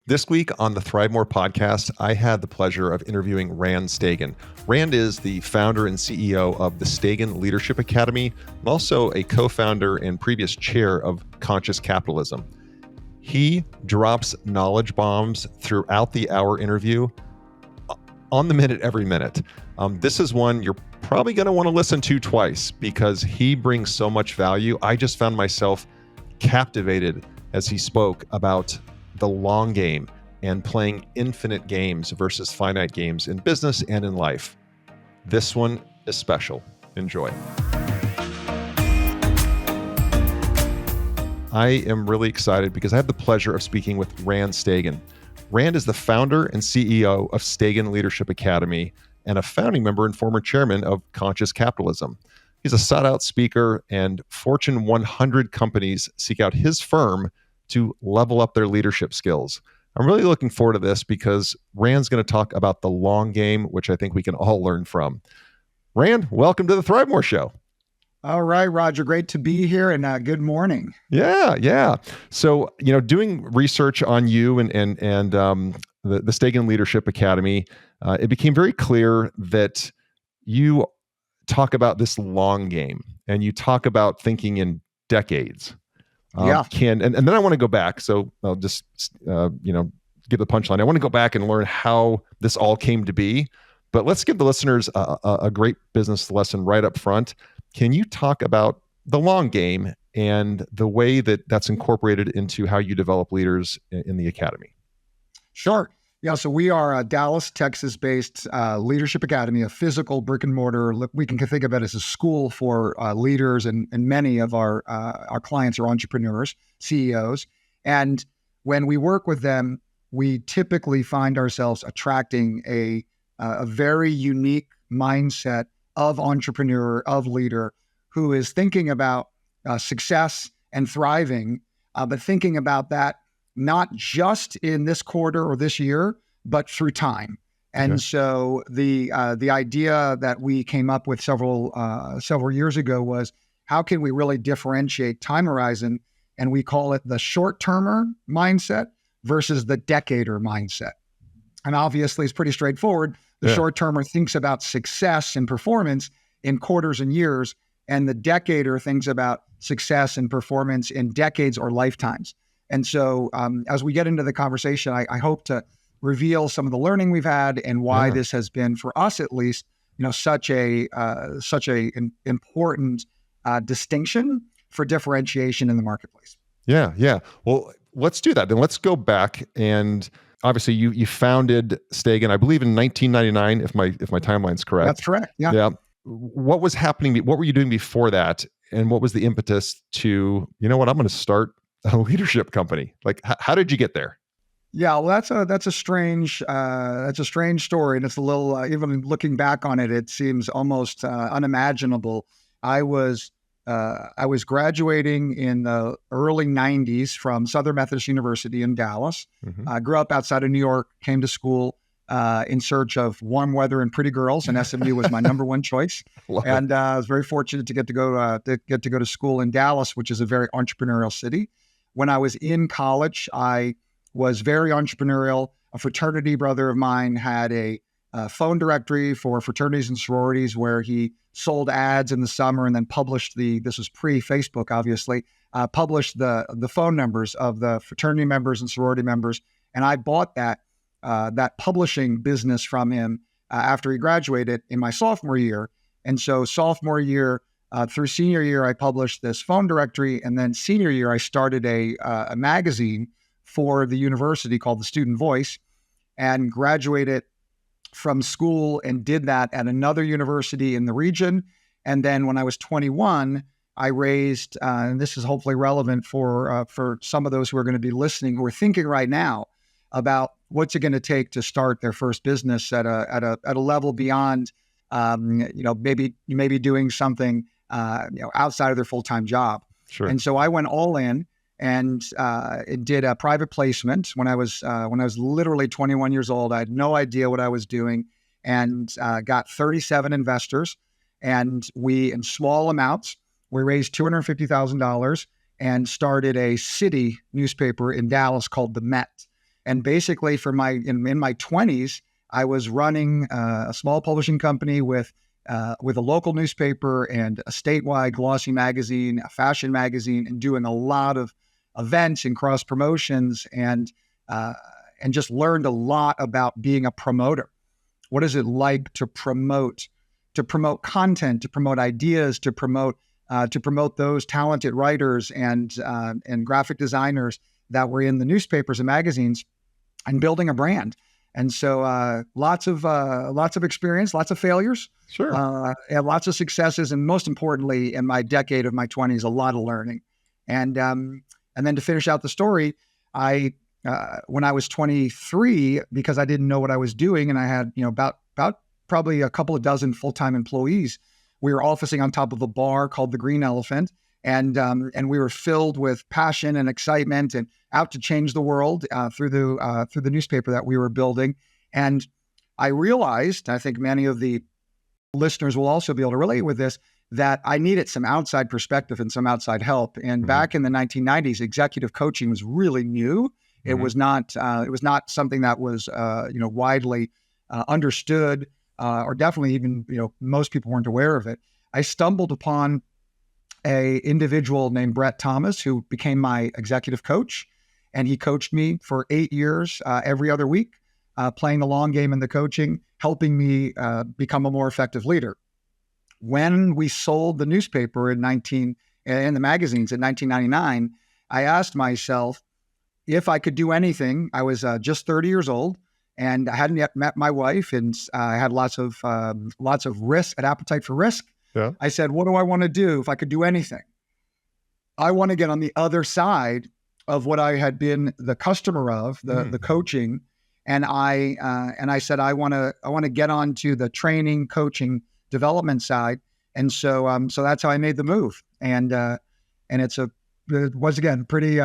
This week on the ThriveMore podcast, I had the pleasure of interviewing Rand Stagen. Rand is the founder and CEO of the Stagen Leadership Academy, and also a co-founder and previous chair of Conscious Capitalism. He drops knowledge bombs throughout the hour interview, on the minute, every minute. This is one you're probably going to want to listen to twice because he brings so much value. I just found myself captivated as he spoke about the long game and playing infinite games versus finite games in business and in life. This one is special. Enjoy. I am really excited because I have the pleasure of speaking with Rand Stagen. Rand is the founder and CEO of Stagen Leadership Academy and a founding member and former chairman of Conscious Capitalism. He's a sought-out speaker, and Fortune 100 companies seek out his firm to level up their leadership skills. I'm really looking forward to this because Rand's going to talk about the long game, which I think we can all learn from. Rand, welcome to the ThriveMore Show. All right, Roger. Great to be here, and good morning. Yeah. So, doing research on you and the Stagen Leadership Academy, it became very clear that you talk about this long game, and you talk about thinking in decades. And then I want to go back. So I'll just, give the punchline. I want to go back and learn how this all came to be. But let's give the listeners a great business lesson right up front. Can you talk about the long game and the way that that's incorporated into how you develop leaders in the academy? Sure. Yeah, so we are a Dallas, Texas-based leadership academy, a physical brick and mortar. We can think of it as a school for leaders, and many of our clients are entrepreneurs, CEOs. And when we work with them, we typically find ourselves attracting a very unique mindset of entrepreneur, of leader, who is thinking about success and thriving, but thinking about that not just in this quarter or this year, but through time. And so the idea that we came up with several years ago was, how can we really differentiate time horizon? And we call it the short-termer mindset versus the decader mindset. And obviously, it's pretty straightforward. The short-termer thinks about success and performance in quarters and years, and the decader thinks about success and performance in decades or lifetimes. And so as we get into the conversation, I hope to reveal some of the learning we've had and why this has been, for us at least, such a important distinction for differentiation in the marketplace. Yeah. Well, let's do that. Then let's go back, and obviously you founded Stagen, I believe, in 1999, if my timeline's correct. That's correct. Yeah. What was happening? What were you doing before that? And what was the impetus to, I'm going to start a leadership company? Like, how did you get there? Yeah, well, that's a strange story, and it's a little even looking back on it, it seems almost unimaginable. I was graduating in the early '90s from Southern Methodist University in Dallas. I grew up outside of New York, came to school in search of warm weather and pretty girls, and SMU was my number one choice. And I was very fortunate to get to go to school in Dallas, which is a very entrepreneurial city. When I was in college, I was very entrepreneurial. A fraternity brother of mine had a phone directory for fraternities and sororities where he sold ads in the summer and then published this was pre-Facebook, obviously, published the phone numbers of the fraternity members and sorority members. And I bought that publishing business from him after he graduated in my sophomore year. And so sophomore year, through senior year, I published this phone directory, and then senior year, I started a magazine for the university called The Student Voice, and graduated from school and did that at another university in the region. And then when I was 21, I raised, and this is hopefully relevant for some of those who are going to be listening, who are thinking right now about what's it going to take to start their first business at a level beyond, maybe doing something outside of their full-time job. Sure. And so I went all in and did a private placement when I was literally 21 years old. I had no idea what I was doing, and got 37 investors. And we, in small amounts, we raised $250,000 and started a city newspaper in Dallas called The Met. And basically in my 20s, I was running a small publishing company with a local newspaper and a statewide glossy magazine, a fashion magazine, and doing a lot of events and cross promotions, and just learned a lot about being a promoter. What is it like to promote content, to promote ideas, to promote those talented writers and graphic designers that were in the newspapers and magazines, and building a brand. And so lots of experience, lots of failures, Sure. and lots of successes, and most importantly, in my decade of my 20s, a lot of learning. And then to finish out the story, when I was 23, because I didn't know what I was doing, and I had about probably a couple of dozen full-time employees, we were officing on top of a bar called the Green Elephant, and we were filled with passion and excitement and out to change the world through the newspaper that we were building. And I realized, I think many of the listeners will also be able to relate with this, that I needed some outside perspective and some outside help. And back in the 1990s, executive coaching was really new. It was not something that was widely understood, or definitely even most people weren't aware of it. I stumbled upon a individual named Brett Thomas, who became my executive coach, and he coached me for 8 years, every other week, playing the long game in the coaching, helping me become a more effective leader. When we sold the newspaper in the magazines in 1999, I asked myself if I could do anything. I was just 30 years old, and I hadn't yet met my wife, and I had lots of risk, an appetite for risk. Yeah. I said, what do I want to do if I could do anything? I want to get on the other side of what I had been the customer of, the coaching. And I said, I want to get onto the training, coaching, development side. And so that's how I made the move. And it was again pretty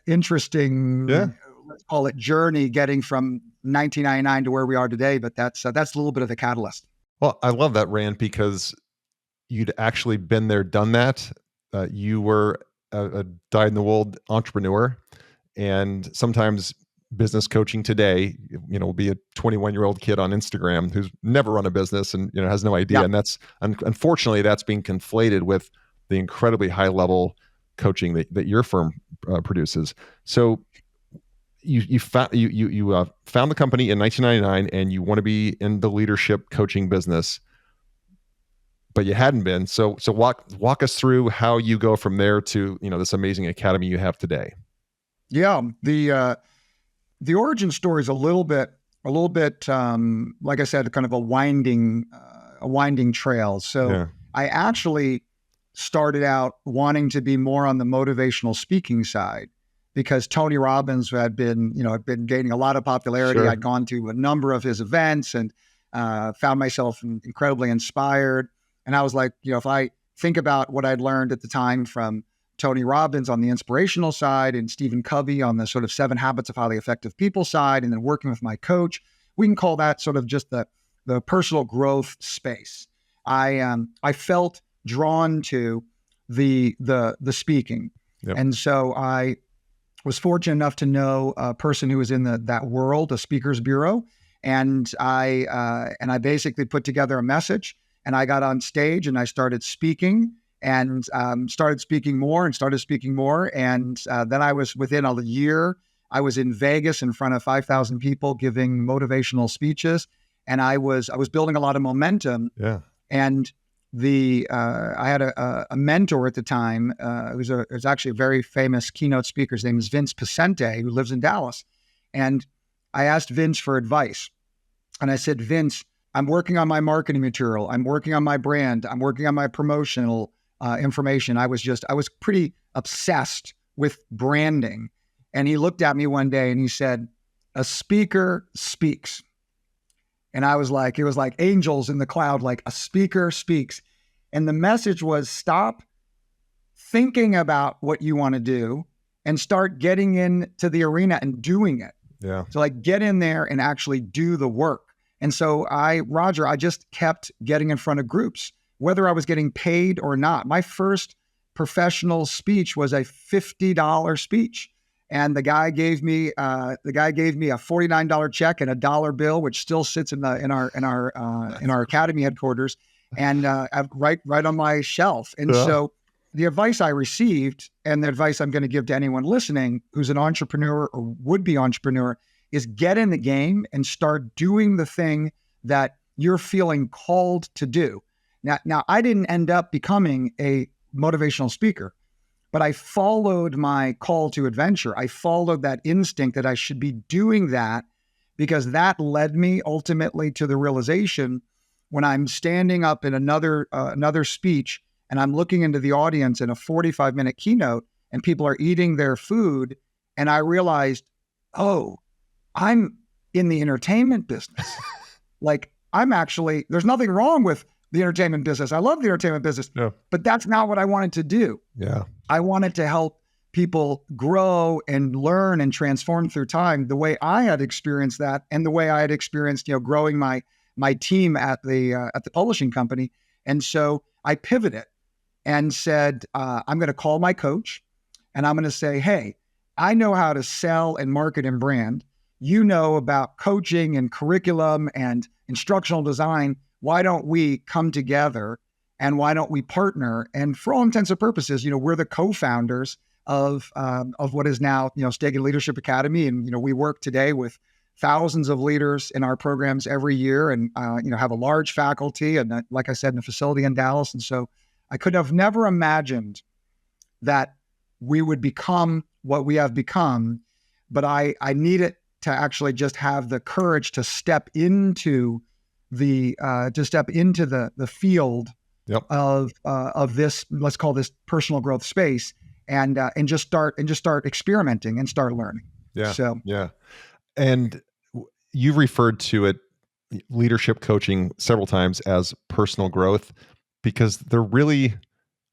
interesting, let's call it, journey getting from 1999 to where we are today. But that's a little bit of the catalyst. Well, I love that, Rand, because you'd actually been there, done that. You were a dyed-in-the-wool entrepreneur, and sometimes business coaching today, will be a 21-year-old kid on Instagram who's never run a business and has no idea. Yeah. And that's unfortunately that's being conflated with the incredibly high-level coaching that your firm produces. So you found the company in 1999, and you want to be in the leadership coaching business, but you hadn't been. So walk us through how you go from there to this amazing academy you have today. Yeah, the origin story is a little bit, like I said, kind of a winding trail. So yeah. I actually started out wanting to be more on the motivational speaking side, because Tony Robbins had been gaining a lot of popularity. Sure. I'd gone to a number of his events and found myself incredibly inspired. And I was like, if I think about what I'd learned at the time from Tony Robbins on the inspirational side and Stephen Covey on the sort of 7 Habits of Highly Effective People side, and then working with my coach, we can call that sort of just the personal growth space. I felt drawn to the speaking. Yep. And so I was fortunate enough to know a person who was in that world, a speakers bureau. And I basically put together a message, and I got on stage and I started speaking, and started speaking more. And then I was, within a year, I was in Vegas in front of 5,000 people giving motivational speeches. And I was building a lot of momentum. Yeah. And I had a mentor at the time. It was actually a very famous keynote speaker. His name is Vince Pacente, who lives in Dallas. And I asked Vince for advice. And I said, Vince, I'm working on my marketing material. I'm working on my brand. I'm working on my promotional information. I was pretty obsessed with branding. And he looked at me one day and he said, a speaker speaks. And I was like, it was like angels in the cloud, like a speaker speaks. And the message was, stop thinking about what you want to do and start getting into the arena and doing it. Yeah. So like, get in there and actually do the work. And so I just kept getting in front of groups, whether I was getting paid or not. My first professional speech was a $50 speech. And the guy gave me a $49 check and a dollar bill, which still sits in our academy headquarters, and right on my shelf. And so the advice I received, and the advice I'm going to give to anyone listening who's an entrepreneur or would-be entrepreneur, is get in the game and start doing the thing that you're feeling called to do. Now, I didn't end up becoming a motivational speaker, but I followed my call to adventure. I followed that instinct that I should be doing that, because that led me ultimately to the realization when I'm standing up in another speech and I'm looking into the audience in a 45-minute keynote and people are eating their food, and I realized, oh, I'm in the entertainment business. Like, there's nothing wrong with the entertainment business. I love the entertainment business, but that's not what I wanted to do. Yeah. I wanted to help people grow and learn and transform through time the way I had experienced that, and the way I had experienced, growing my team at the publishing company. And so I pivoted and said, I'm going to call my coach and I'm going to say, hey, I know how to sell and market and brand. You know about coaching and curriculum and instructional design. Why don't we come together and why don't we partner? And for all intents and purposes, we're the co-founders of what is now, Stagen Leadership Academy. And, we work today with thousands of leaders in our programs every year, and, have a large faculty, and like I said, in a facility in Dallas. And so I could have never imagined that we would become what we have become, but I needed to actually just have the courage to step into the field of this, let's call this personal growth space, and just start experimenting and start learning. Yeah. So yeah. And you referred to it, leadership coaching, several times as personal growth, because there really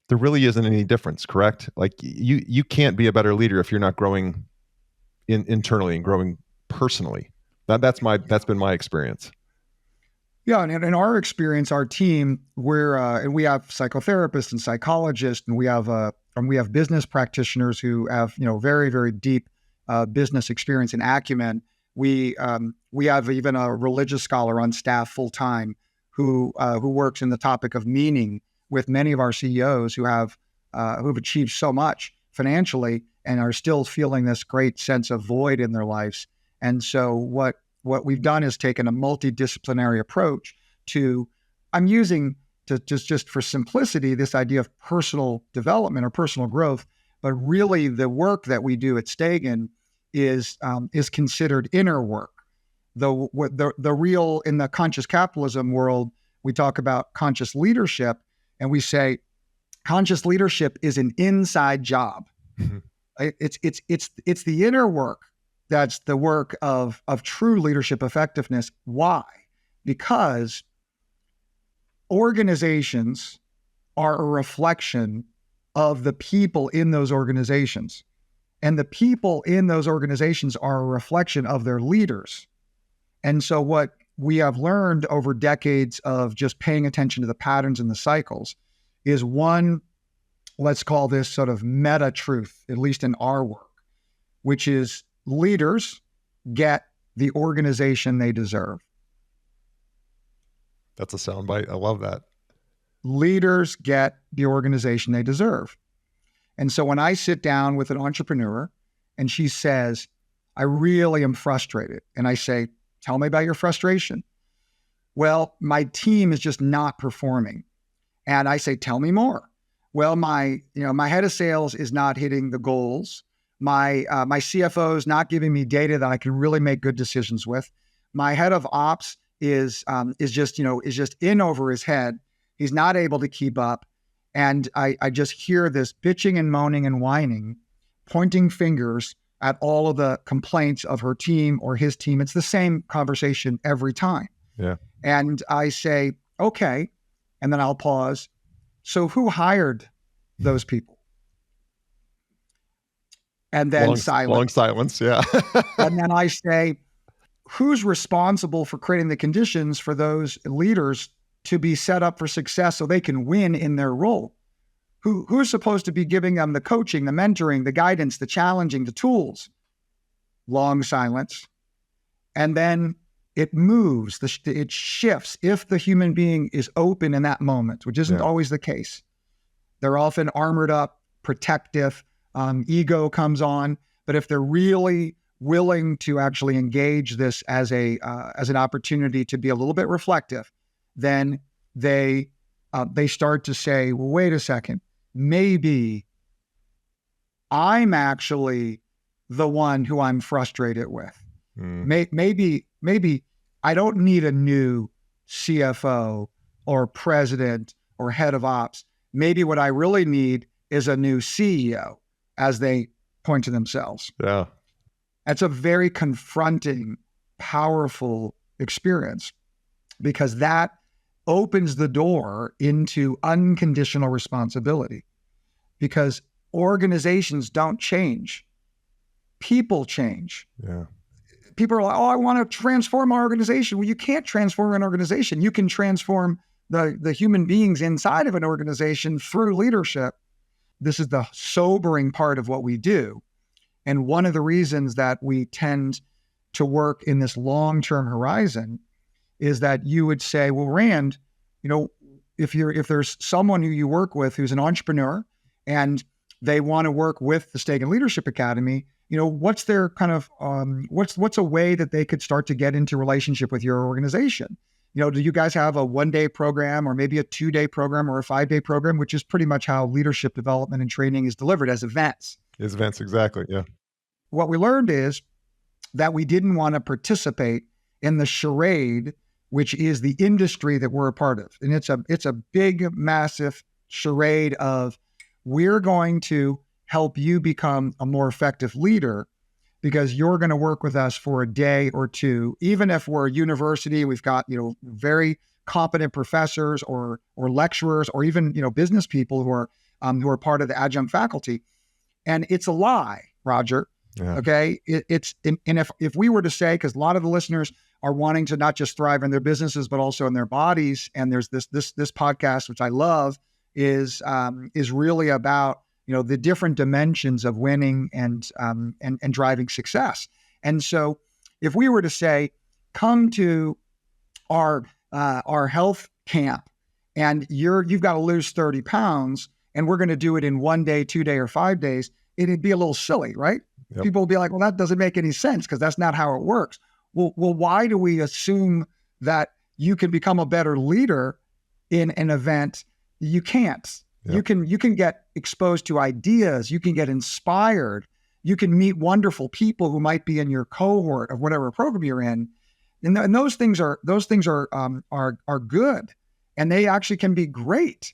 isn't any difference, correct? Like you can't be a better leader if you're not growing internally and growing personally. That's been my experience. Yeah, and in our experience, our team, and we have psychotherapists and psychologists, and we have business practitioners who have very, very deep business experience and acumen. We have even a religious scholar on staff full time who works in the topic of meaning with many of our CEOs who've achieved so much financially and are still feeling this great sense of void in their lives. And so what we've done is taken a multidisciplinary approach to, I'm using to just for simplicity, this idea of personal development or personal growth, but really the work that we do at Stagen is considered inner work. The real, in the conscious capitalism world, we talk about conscious leadership, and we say conscious leadership is an inside job. Mm-hmm. It's the inner work. That's the work of true leadership effectiveness. Why? Because organizations are a reflection of the people in those organizations. And the people in those organizations are a reflection of their leaders. And so what we have learned over decades of just paying attention to the patterns and the cycles is one, let's call this sort of meta truth, at least in our work, which is leaders get the organization they deserve. That's a soundbite. I love that. Leaders get the organization they deserve. And so when I sit down with an entrepreneur and she says, I really am frustrated, and I say, tell me about your frustration. Well, my team is just not performing. And I say, tell me more. Well, my head of sales is not hitting the goals. My CFO is not giving me data that I can really make good decisions with. My head of ops is just in over his head. He's not able to keep up. And I just hear this bitching and moaning and whining, pointing fingers at all of the complaints of her team or his team. It's the same conversation every time. Yeah. And I say, okay. And then I'll pause. So who hired those people? And then silence. Long silence, yeah. And then I say, who's responsible for creating the conditions for those leaders to be set up for success so they can win in their role? Who's supposed to be giving them the coaching, the mentoring, the guidance, the challenging, the tools? Long silence. And then it moves, it shifts. If the human being is open in that moment, which isn't always the case, they're often armored up, protective, ego comes on. But if they're really willing to actually engage this as an opportunity to be a little bit reflective, then they start to say, well, wait a second, maybe I'm actually the one who I'm frustrated with. Maybe I don't need a new CFO or president or head of ops. Maybe what I really need is a new CEO, as they point to themselves. Yeah. That's a very confronting, powerful experience, because that opens the door into unconditional responsibility. Because organizations don't change. People change. Yeah. People are like, oh, I want to transform our organization. Well, you can't transform an organization. You can transform the human beings inside of an organization through leadership. This is the sobering part of what we do. And one of the reasons that we tend to work in this long-term horizon is that you would say, well, Rand, if there's someone who you work with who's an entrepreneur and they want to work with the Stagen Leadership Academy, what's their kind of, what's a way that they could start to get into relationship with your organization? Do you guys have a 1-day program or maybe a 2-day program or a 5-day program, which is pretty much how leadership development and training is delivered as events? As events, exactly. Yeah. What we learned is that we didn't want to participate in the charade, which is the industry that we're a part of. And it's a big, massive charade of, we're going to help you become a more effective leader because you're going to work with us for a day or two. Even if we're a university, we've got, very competent professors or lecturers or even, business people who are part of the adjunct faculty. And it's a lie, Roger. Yeah. Okay. If we were to say, because a lot of the listeners are wanting to not just thrive in their businesses, but also in their bodies. And there's this podcast, which I love, is really about, the different dimensions of winning and driving success. And so if we were to say, come to our health camp and you've got to lose 30 pounds and we're going to do it in 1 day, 2 day, or 5 days, it'd be a little silly, right? Yep. People will be like, well, that doesn't make any sense because that's not how it works. Well, why do we assume that you can become a better leader in an event? You can't. Yep. You can get exposed to ideas. You can get inspired. You can meet wonderful people who might be in your cohort of whatever program you're in, and those things are good, and they actually can be great.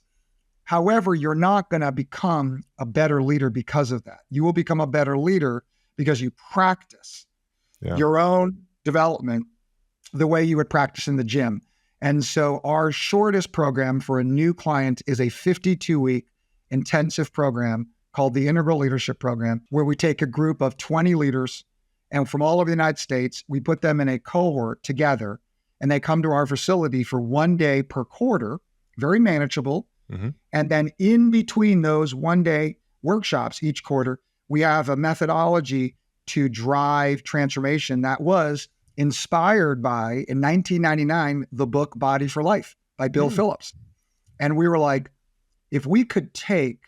However, you're not going to become a better leader because of that. You will become a better leader because you practice your own development the way you would practice in the gym. And so our shortest program for a new client is a 52-week intensive program called the Integral Leadership Program, where we take a group of 20 leaders and from all over the United States, we put them in a cohort together and they come to our facility for 1 day per quarter, very manageable. Mm-hmm. And then in between those 1 day workshops each quarter, we have a methodology to drive transformation that was inspired by, in 1999, the book Body for Life by Bill Phillips. And we were like, if we could take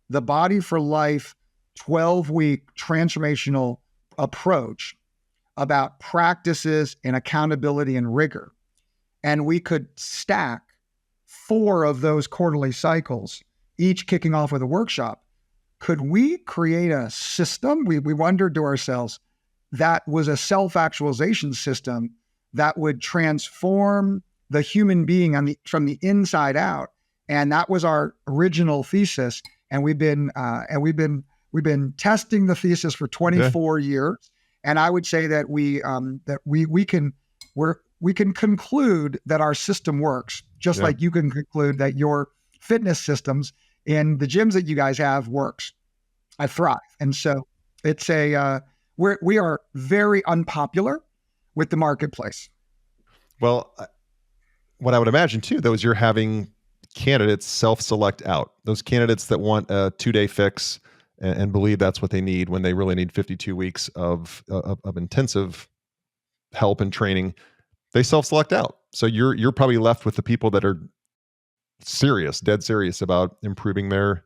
the Body for Life 12-week transformational approach about practices and accountability and rigor, and we could stack 4 of those quarterly cycles, each kicking off with a workshop, could we create a system? We wondered to ourselves, that was a self-actualization system that would transform the human being from the inside out. And that was our original thesis. And we've been testing the thesis for 24 years. And I would say that we can conclude that our system works, just like you can conclude that your fitness systems in the gyms that you guys have works. I thrive. And so it's we are very unpopular with the marketplace. Well, what I would imagine too, though, is you're having candidates self-select out. Those candidates that want a 2-day fix and believe that's what they need when they really need 52 weeks of intensive help and training, they self-select out. So you're probably left with the people that are serious, dead serious about improving their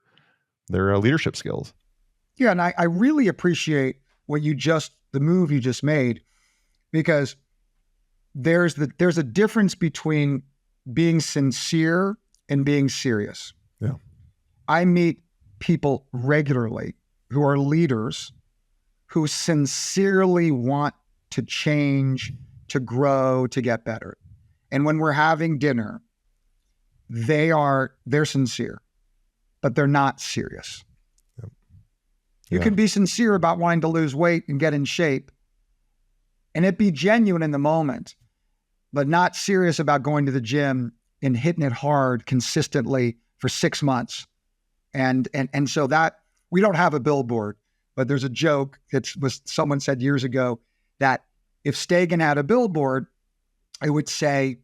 leadership skills. Yeah, and I really appreciate the move you just made, because there's a difference between being sincere and being serious. Yeah. I meet people regularly who are leaders who sincerely want to change, to grow, to get better. And when we're having dinner, they're sincere, but they're not serious. Yep. You can be sincere about wanting to lose weight and get in shape, and it be genuine in the moment, but not serious about going to the gym and hitting it hard consistently for 6 months. And so that we don't have a billboard, but there's a joke someone said years ago that if Stagen had a billboard, it would say,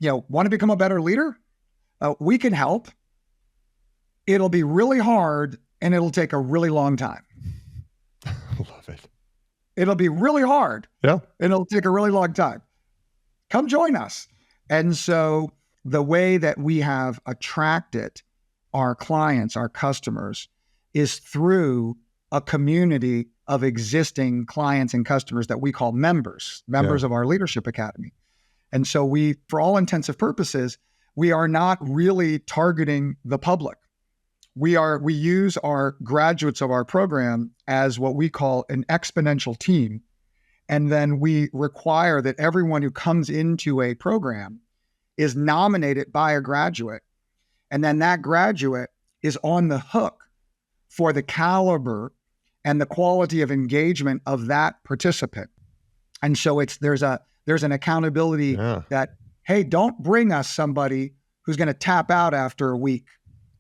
want to become a better leader? We can help. It'll be really hard and it'll take a really long time. Love it. It'll be really hard. Yeah. And it'll take a really long time. Come join us. And so the way that we have attracted our clients, our customers, is through a community of existing clients and customers that we call members of our Leadership Academy. And so for all intensive purposes, we are not really targeting the public. We use our graduates of our program as what we call an exponential team. And then we require that everyone who comes into a program is nominated by a graduate. And then that graduate is on the hook for the caliber and the quality of engagement of that participant. And so there's an accountability that, hey, don't bring us somebody who's going to tap out after a week.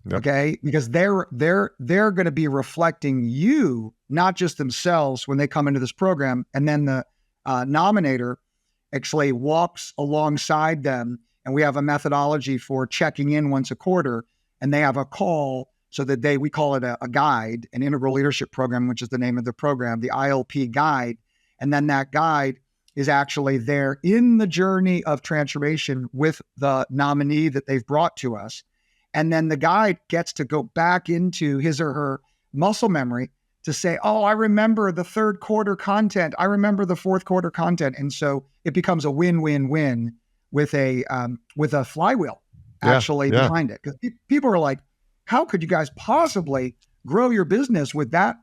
Yep. Okay, because they're going to be reflecting you, not just themselves, when they come into this program. And then the nominator actually walks alongside them, and we have a methodology for checking in once a quarter, and they have a call so that we call it a guide, an integral leadership program, which is the name of the program, the ILP guide. And then that guide is actually there in the journey of transformation with the nominee that they've brought to us. And then the guide gets to go back into his or her muscle memory to say, oh, I remember the third quarter content. I remember the fourth quarter content. And so it becomes a win-win-win with a flywheel actually behind it. Because people are like, how could you guys possibly grow your business with that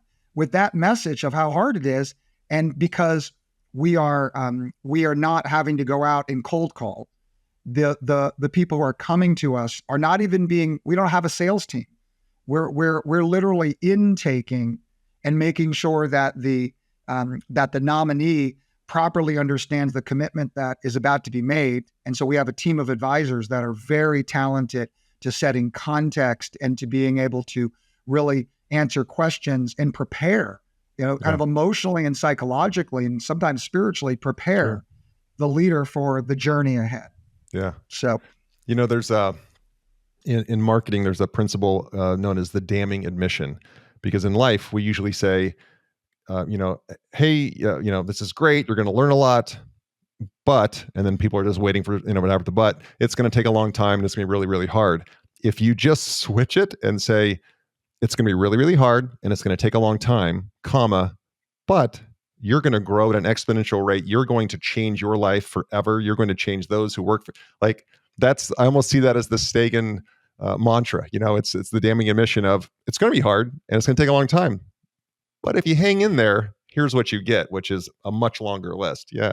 message of how hard it is? And because we are not having to go out and cold call. The people who are coming to us are not even we don't have a sales team. We're literally intaking and making sure that the nominee properly understands the commitment that is about to be made. And so we have a team of advisors that are very talented to setting context and to being able to really answer questions and prepare, kind of emotionally and psychologically and sometimes spiritually prepare the leader for the journey ahead. Yeah. So, there's in marketing, there's a principle known as the damning admission, because in life we usually say, hey, this is great. You're going to learn a lot, but, and then people are just waiting for, whatever the but, it's going to take a long time and it's going to be really, really hard. If you just switch it and say, it's going to be really, really hard and it's going to take a long time, but you're going to grow at an exponential rate. You're going to change your life forever. You're going to change those who work for, I almost see that as the Stagen mantra. It's the damning admission of, it's going to be hard and it's going to take a long time. But if you hang in there, here's what you get, which is a much longer list. Yeah.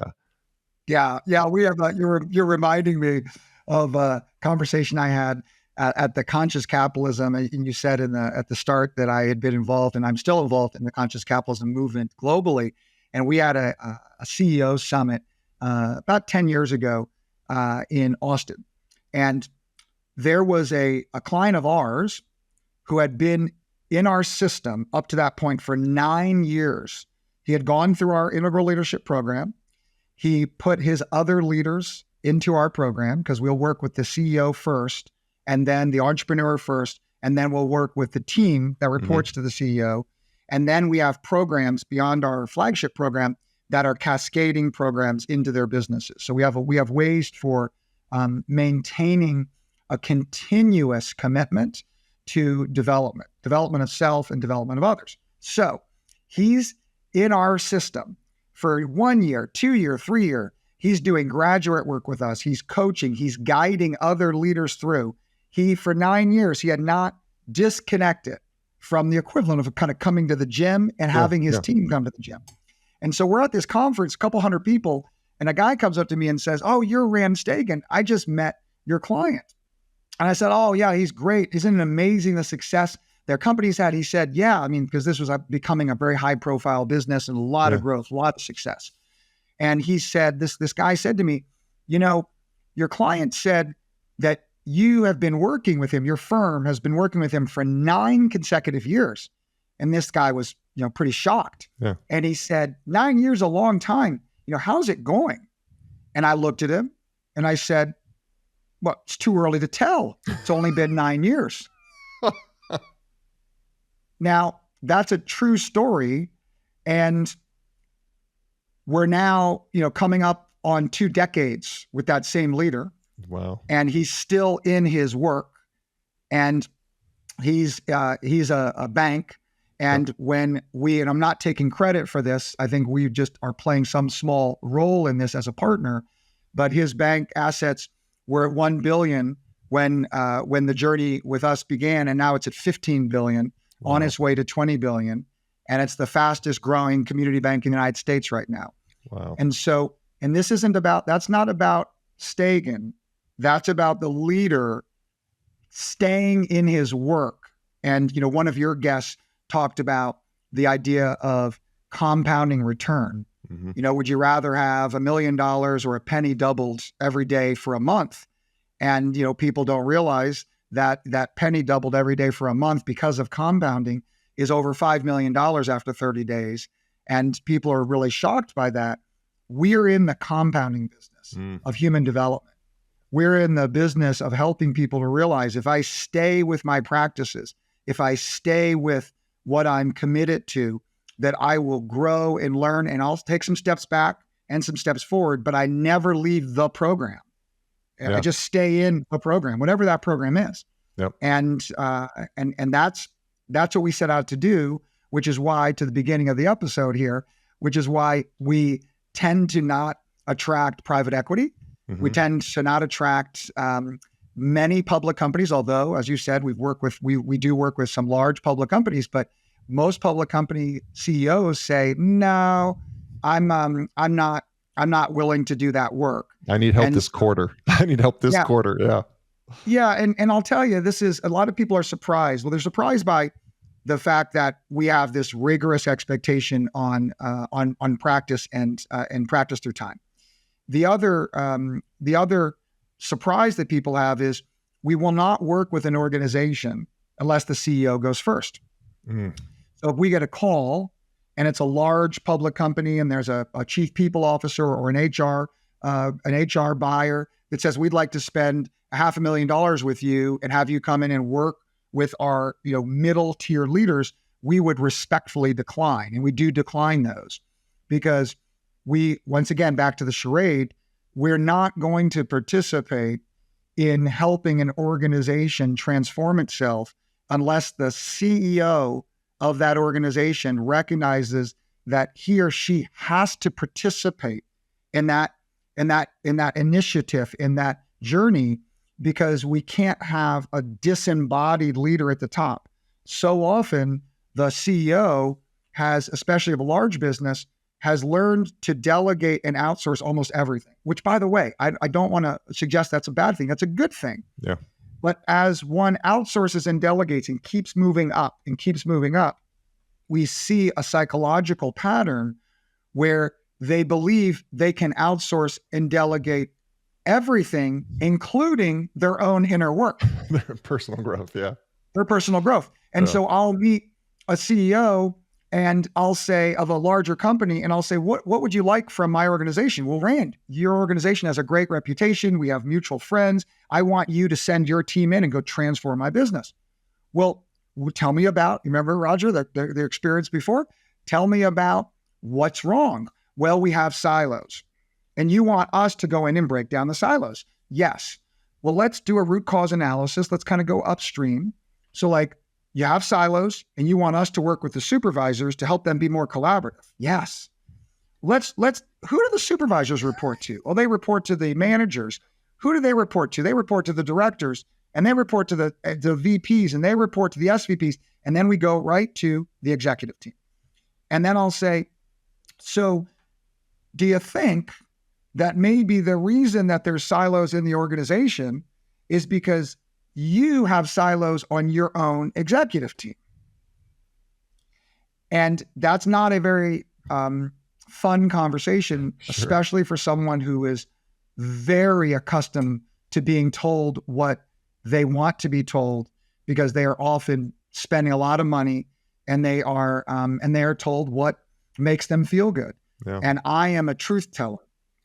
We have, you're reminding me of a conversation I had at the Conscious Capitalism. And you said at the start that I had been involved, and I'm still involved in the Conscious Capitalism movement globally. And we had a CEO summit about 10 years ago in Austin. And there was a client of ours who had been in our system up to that point for 9 years. He had gone through our integral leadership program. He put his other leaders into our program because we'll work with the CEO first, and then the entrepreneur first, and then we'll work with the team that reports to the CEO. And then we have programs beyond our flagship program that are cascading programs into their businesses. So we have ways for maintaining a continuous commitment to development of self and development of others. So he's in our system for 1 year, 2 year, 3 year. He's doing graduate work with us. He's coaching. He's guiding other leaders through. For 9 years, he had not disconnected from the equivalent of kind of coming to the gym and having his team come to the gym. And so we're at this conference, a couple hundred people, and a guy comes up to me and says, "Oh, you're Rand Stagen. I just met your client." And I said, "Oh, yeah, he's great. Isn't it amazing the success their company's had?" He said, "Yeah, I mean, because this was becoming a very high profile business and a lot of growth, a lot of success." And he said, this guy said to me, "Your client said that you have been working with him, your firm has been working with him for 9 consecutive years." And this guy was, pretty shocked. Yeah. And he said, 9 years, a long time. How's it going? And I looked at him and I said, "Well, it's too early to tell. It's only been 9 years." Now, that's a true story. And we're now, coming up on 2 decades with that same leader. Wow. And he's still in his work. And he's a bank. And when and I'm not taking credit for this, I think we just are playing some small role in this as a partner, but his bank assets were at 1 billion when the journey with us began. And now it's at 15 billion. Wow. On its way to 20 billion. And it's the fastest growing community bank in the United States right now. Wow. And so, that's not about Stagen. That's about the leader staying in his work. And, one of your guests talked about the idea of compounding return. Mm-hmm. Would you rather have $1 million or a penny doubled every day for a month? And, people don't realize that penny doubled every day for a month because of compounding is over $5 million after 30 days. And people are really shocked by that. We're in the compounding business of human development. We're in the business of helping people to realize if I stay with my practices, if I stay with what I'm committed to, that I will grow and learn, and I'll take some steps back and some steps forward, but I never leave the program. Yeah. I just stay in a program, whatever that program is. Yep. And that's what we set out to do, which is why, to the beginning of the episode here, which is why we tend to not attract private equity. Mm-hmm. We tend to not attract many public companies, although, as you said, we do work with some large public companies, but most public company CEOs say, "No, I'm not willing to do that work. I need help this quarter. I need help this quarter." Yeah. Yeah. And I'll tell you, a lot of people are surprised. Well, they're surprised by the fact that we have this rigorous expectation on practice and practice through time. The other surprise that people have is we will not work with an organization unless the CEO goes first. Mm. So if we get a call and it's a large public company and there's a chief people officer or an HR buyer that says, "We'd like to spend $500,000 with you and have you come in and work with our middle tier leaders," we would respectfully decline. And we do decline those because once again, back to the charade, we're not going to participate in helping an organization transform itself unless the CEO of that organization recognizes that he or she has to participate in that initiative, in that journey, because we can't have a disembodied leader at the top. So often the CEO has, especially of a large business, has learned to delegate and outsource almost everything, which, by the way, I don't want to suggest that's a bad thing. That's a good thing. Yeah. But as one outsources and delegates and keeps moving up, we see a psychological pattern where they believe they can outsource and delegate everything, including their own inner work. Their personal growth, yeah. Their personal growth. And so I'll meet a CEO And I'll say of a larger company, and I'll say, what would you like from my organization? Well, Rand, your organization has a great reputation. We have mutual friends. I want you to send your team in and go transform my business. Well, tell me about, remember, Roger, the experience before? Tell me about what's wrong. Well, we have silos, and you want us to go in and break down the silos. Yes. Well, let's do a root cause analysis. Let's kind of go upstream. So like, you have silos and you want us to work with the supervisors to help them be more collaborative. Yes. Who do the supervisors report to? Well, they report to the managers. Who do they report to? They report to the directors, and they report to the VPs, and they report to the SVPs. And then we go right to the executive team. And then I'll say, so do you think that maybe the reason that there's silos in the organization is because you have silos on your own executive team? And that's not a very fun conversation, Sure. especially for someone who is very accustomed to being told what they want to be told, because they are often spending a lot of money, and they are told what makes them feel good. Yeah. And I am a truth teller.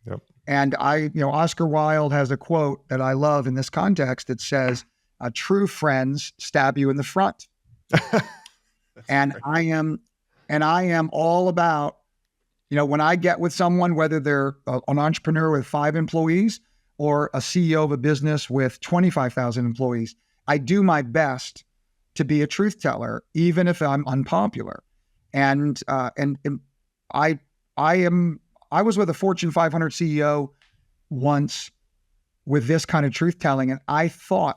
Yep. And Oscar Wilde has a quote that I love in this context. It says, true friends stab you in the front. And I am all about, when I get with someone, whether they're an entrepreneur with 5 employees or a CEO of a business with 25,000 employees, I do my best to be a truth teller, even if I'm unpopular. And I was with a Fortune 500 CEO once with this kind of truth telling, and I thought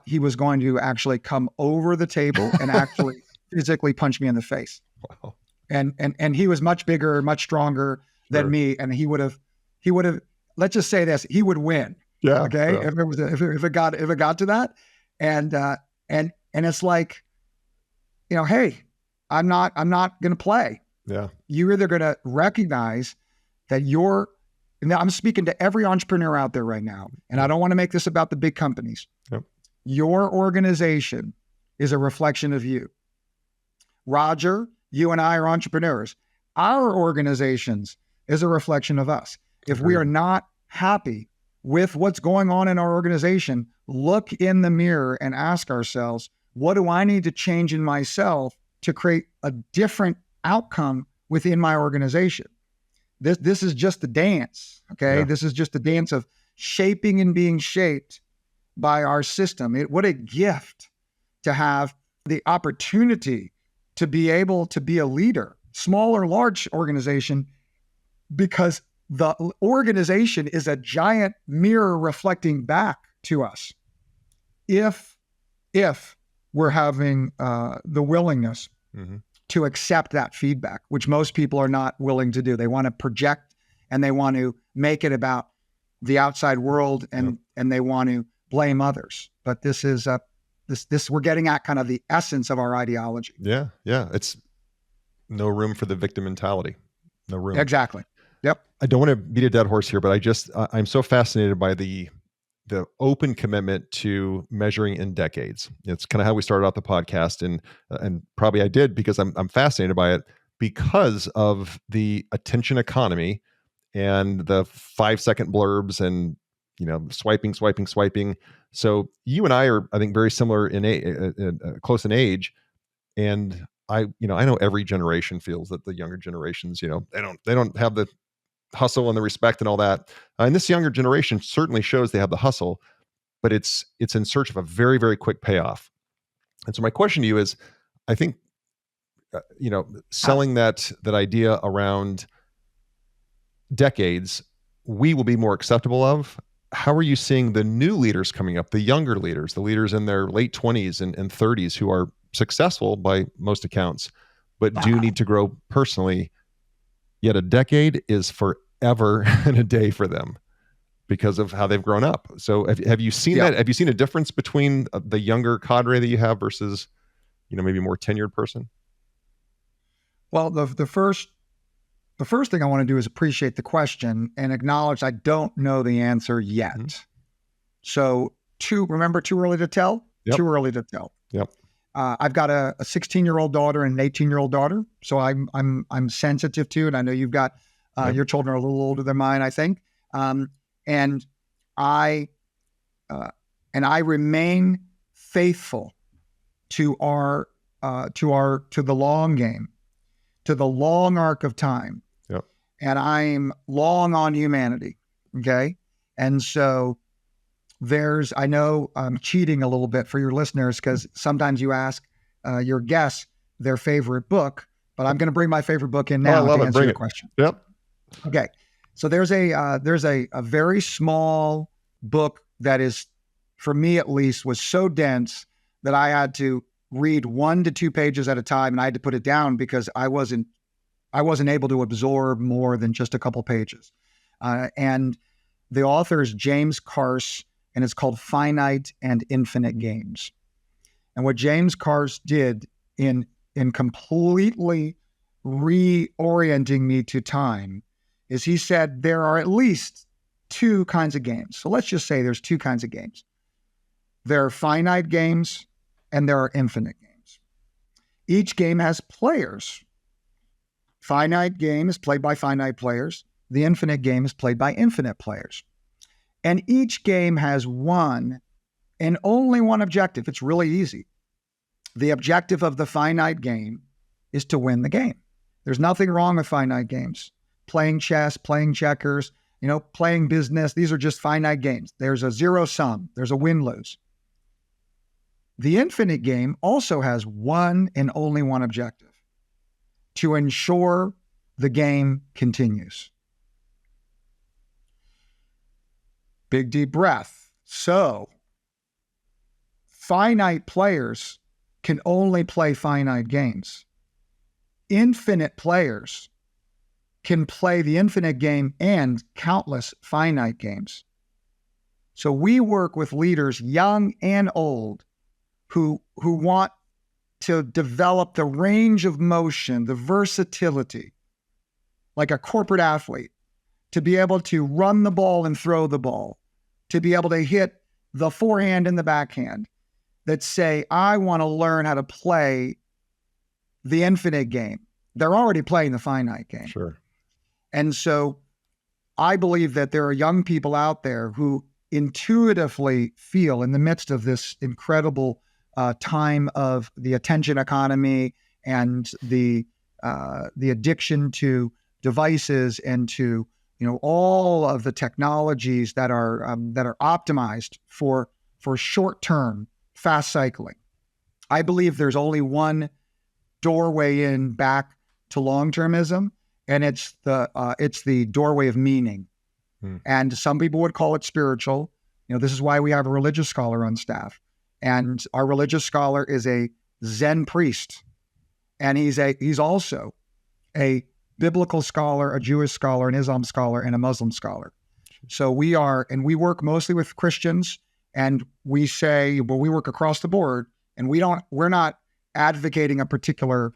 he was going to actually come over the table and actually physically punch me in the face. Wow. And he was much bigger, much stronger than me, and he would have. Let's just say this: he would win. Yeah. Okay. Yeah. If it got to that, and it's like, hey, I'm not going to play. Yeah. You're either going to recognize that and I'm speaking to every entrepreneur out there right now, and I don't want to make this about the big companies. Yep. Your organization is a reflection of you. Roger, you and I are entrepreneurs. Our organizations is a reflection of us. If we are not happy with what's going on in our organization, look in the mirror and ask ourselves, what do I need to change in myself to create a different outcome within my organization? This is just the dance, okay? Yeah. This is just the dance of shaping and being shaped by our system. What a gift to have the opportunity to be able to be a leader, small or large organization, because the organization is a giant mirror reflecting back to us. If we're having the willingness to accept that feedback, which most people are not willing to do. They want to project, and they want to make it about the outside world, and they want to blame others. But this is this we're getting at kind of the essence of our ideology. Yeah. Yeah. It's no room for the victim mentality. No room. Exactly. Yep. I don't want to beat a dead horse here, but I'm so fascinated by the open commitment to measuring in decades. It's kind of how we started out the podcast, and probably I did because I'm fascinated by it because of the attention economy and the 5-second blurbs and swiping. So you and I are, I think, very similar in close in age, and I know every generation feels that the younger generations, they don't have the hustle and the respect and all that. And this younger generation certainly shows they have the hustle, but it's in search of a very, very quick payoff. And so my question to you is, I think, selling that idea around decades, we will be more acceptable of. How are you seeing the new leaders coming up, the younger leaders, the leaders in their late 20s and 30s who are successful by most accounts, but do need to grow personally? Yet a decade is forever and a day for them because of how they've grown up. So have you seen that? Have you seen a difference between the younger cadre that you have versus, maybe a more tenured person? Well, the first thing I want to do is appreciate the question and acknowledge I don't know the answer yet. So too early to tell? Yep. Too early to tell. Yep. I've got a 16-year-old daughter and an 18-year-old daughter, so I'm sensitive to it. I know you've got your children are a little older than mine, I think, and I remain faithful to the long game, to the long arc of time, and I'm long on humanity. Okay, and so. I know I'm cheating a little bit for your listeners because sometimes you ask your guests their favorite book, but I'm going to bring my favorite book in now to answer your question. Yep. Okay. So there's a very small book that is, for me at least, was so dense that I had to read 1 to 2 pages at a time, and I had to put it down because I wasn't able to absorb more than just a couple pages. And the author is James Carse, and it's called Finite and Infinite Games. And what James Carse did in completely reorienting me to time is he said there are at least 2 kinds of games. So let's just say there's 2 kinds of games. There are finite games and there are infinite games. Each game has players. Finite game is played by finite players. The infinite game is played by infinite players. And each game has one and only one objective. It's really easy. The objective of the finite game is to win the game. There's nothing wrong with finite games. Playing chess, playing checkers, playing business. These are just finite games. There's a zero sum. There's a win-lose. The infinite game also has one and only one objective: to ensure the game continues. Big deep breath. So, finite players can only play finite games. Infinite players can play the infinite game and countless finite games. So we work with leaders, young and old, who want to develop the range of motion, the versatility, like a corporate athlete, to be able to run the ball and throw the ball, to be able to hit the forehand and the backhand, that say, I want to learn how to play the infinite game. They're already playing the finite game. Sure. And so I believe that there are young people out there who intuitively feel, in the midst of this incredible time of the attention economy and the addiction to devices and to all of the technologies that are optimized for short-term fast cycling. I believe there's only one doorway in back to long-termism, and it's the doorway of meaning. And some people would call it spiritual. This is why we have a religious scholar on staff, and our religious scholar is a Zen priest, and he's also a biblical scholar, a Jewish scholar, an Islam scholar, and a Muslim scholar. So we work mostly with Christians, and we say, well, we work across the board, and we're not advocating a particular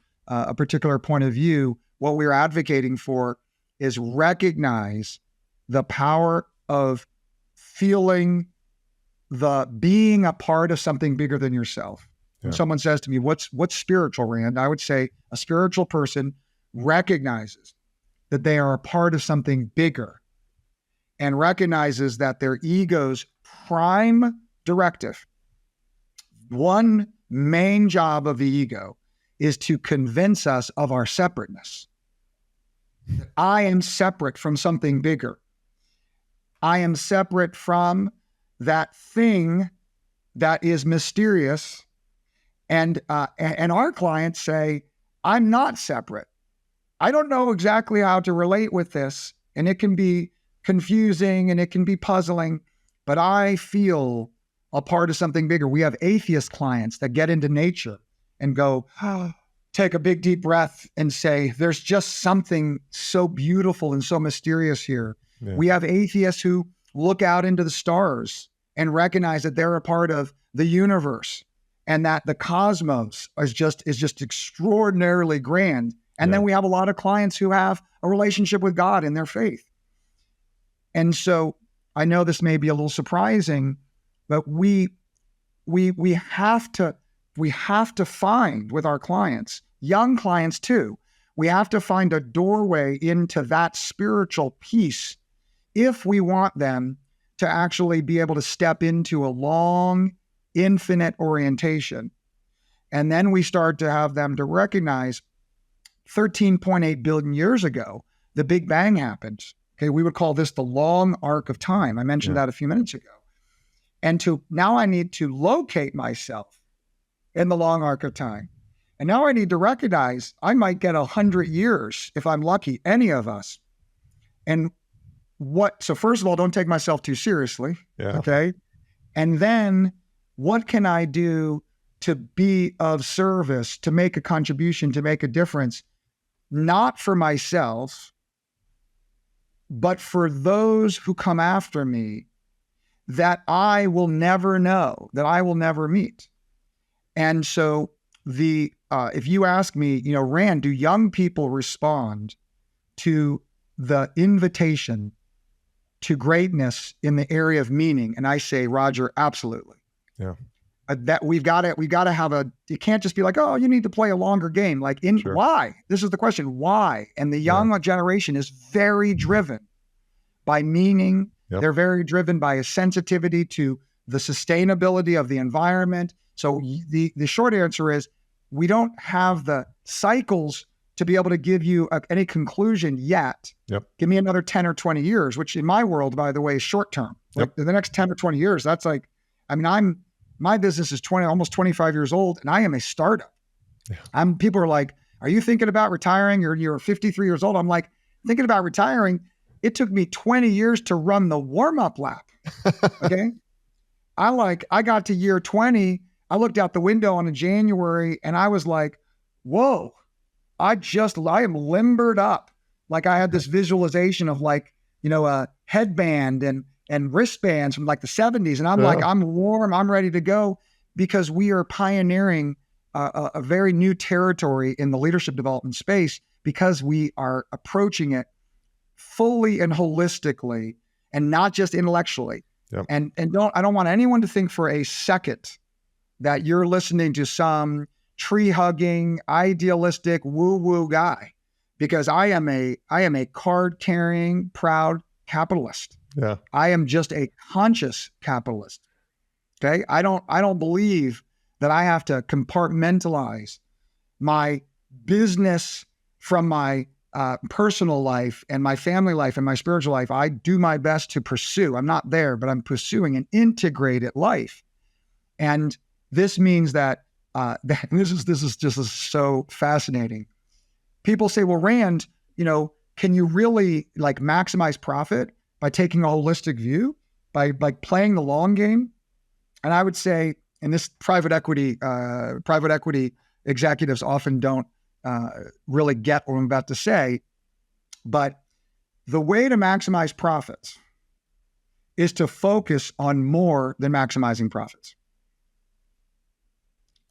point of view. What we're advocating for is recognize the power of feeling being a part of something bigger than yourself. Yeah. When someone says to me, what's spiritual, Rand? I would say a spiritual person recognizes that they are a part of something bigger and recognizes that their ego's prime directive, one main job of the ego, is to convince us of our separateness. I am separate from something bigger. I am separate from that thing that is mysterious. And our clients say, I'm not separate. I don't know exactly how to relate with this, and it can be confusing and it can be puzzling, but I feel a part of something bigger. We have atheist clients that get into nature and go, take a big deep breath and say, there's just something so beautiful and so mysterious here. Yeah. We have atheists who look out into the stars and recognize that they're a part of the universe and that the cosmos is just extraordinarily grand. And then we have a lot of clients who have a relationship with God in their faith. And so I know this may be a little surprising, but we have to we have to find with our clients, young clients too, we have to find a doorway into that spiritual piece if we want them to actually be able to step into a long, infinite orientation. And then we start to have them to recognize 13.8 billion years ago, the Big Bang happened. Okay, we would call this the long arc of time. I mentioned that a few minutes ago. And now I need to locate myself in the long arc of time. And now I need to recognize I might get 100 years, if I'm lucky, any of us. And so first of all, don't take myself too seriously. Yeah. Okay. And then what can I do to be of service, to make a contribution, to make a difference, not for myself, but for those who come after me that I will never know, that I will never meet. And so if you ask me, Rand, do young people respond to the invitation to greatness in the area of meaning? And I say, Roger, absolutely. Yeah. That we've got to have you can't just be like, oh, you need to play a longer game. Sure. Why? This is the question, why? And the young generation is very driven by meaning. Yep. They're very driven by a sensitivity to the sustainability of the environment. So the short answer is we don't have the cycles to be able to give you any conclusion yet. Yep. Give me another 10 or 20 years, which in my world, by the way, is short term. Like the next 10 or 20 years, that's like, my business is almost 25 years old, and I am a startup. Yeah. People are like, are you thinking about retiring? You're 53 years old. I'm like, thinking about retiring. It took me 20 years to run the warm-up lap. Okay. I got to year 20. I looked out the window on a January and I was like, whoa, I am limbered up. Like I had this visualization of a headband and wristbands from like the 70s. And I'm like, I'm warm, I'm ready to go, because we are pioneering a very new territory in the leadership development space, because we are approaching it fully and holistically and not just intellectually. Yep. And I don't want anyone to think for a second that you're listening to some tree hugging, idealistic woo-woo guy, because I am a card carrying, proud capitalist. Yeah. I am just a conscious capitalist. Okay. I don't believe that I have to compartmentalize my business from my personal life and my family life and my spiritual life. I do my best to pursue. I'm not there, but I'm pursuing an integrated life. And this means that this is just so fascinating. People say, well, Rand, can you really maximize profit by taking a holistic view, by playing the long game? And I would say, and this private equity executives often don't really get what I'm about to say, but the way to maximize profits is to focus on more than maximizing profits.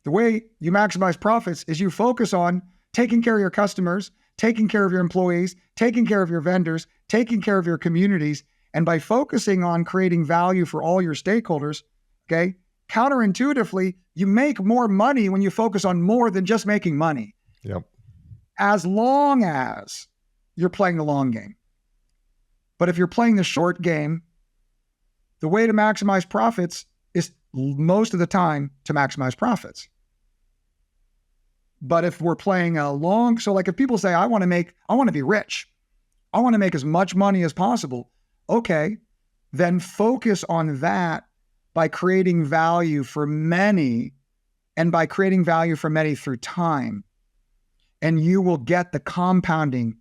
The way you maximize profits is you focus on taking care of your customers, taking care of your employees, taking care of your vendors, taking care of your communities. And by focusing on creating value for all your stakeholders, okay, counterintuitively, you make more money when you focus on more than just making money. Yep. As long as you're playing the long game. But if you're playing the short game, the way to maximize profits is most of the time to maximize profits. But if we're playing if people say, I want to be rich, I want to make as much money as possible. Okay, then focus on that by creating value for many, and by creating value for many through time. And you will get the compounding,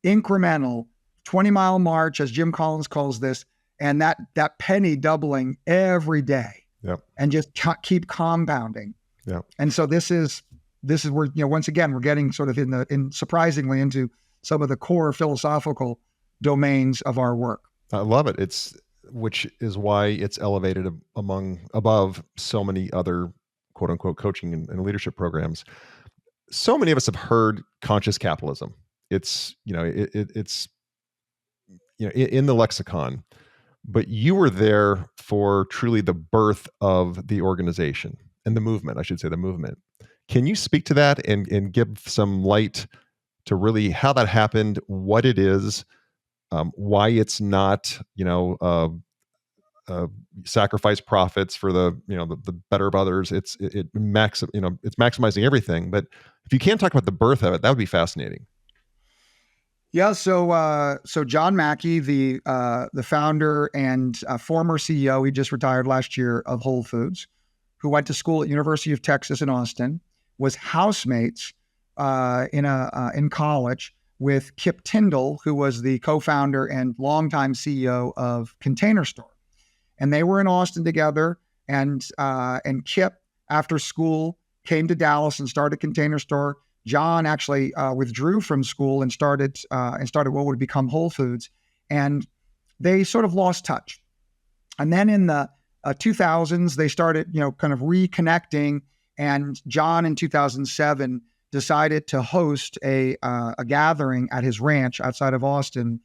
incremental, 20-mile march, as Jim Collins calls this, and that penny doubling every day. Yep. And just keep compounding. Yep. And so this is where, once again, we're getting sort of surprisingly into some of the core philosophical domains of our work. I love it. Which is why it's elevated above so many other quote unquote coaching and leadership programs. So many of us have heard conscious capitalism. It's it's in the lexicon, but you were there for truly the birth of the organization. and the movement, I should say, the movement. Can you speak to that and give some light to really how that happened, what it is, why it's not, sacrifice profits for the better of others. It's maximizing everything. But if you can talk about the birth of it, that would be fascinating. Yeah, so John Mackey, the founder and former CEO, he just retired last year, of Whole Foods, who went to school at University of Texas in Austin, was housemates in college with Kip Tyndall, who was the co-founder and longtime CEO of Container Store, and they were in Austin together. And Kip, after school, came to Dallas and started Container Store. John actually withdrew from school and started what would become Whole Foods, and they sort of lost touch. And then in the 2000s, they started, kind of reconnecting. And John in 2007 decided to host a gathering at his ranch outside of Austin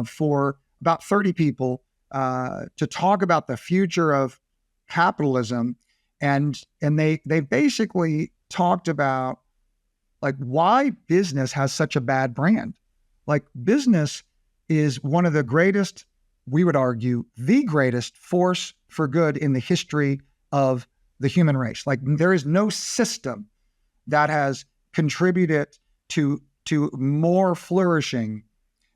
for about 30 people to talk about the future of capitalism, and they basically talked about like why business has such a bad brand. Like, business is one of the greatest, we would argue, the greatest force for good in the history of the human race. Like, there is no system that has contributed to more flourishing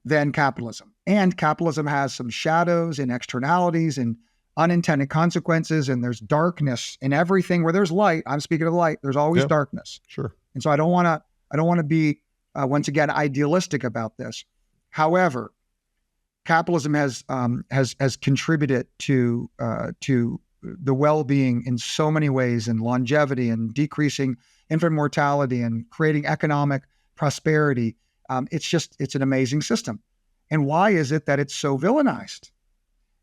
than capitalism. And capitalism has some shadows and externalities and unintended consequences, and there's darkness in everything. Where there's light, I'm speaking of light, there's always darkness. Sure. And so I don't want to be once again idealistic about this. However, capitalism has contributed to the well-being in so many ways, and longevity, and decreasing infant mortality, and creating economic prosperity. It's an amazing system. And why is it that it's so villainized?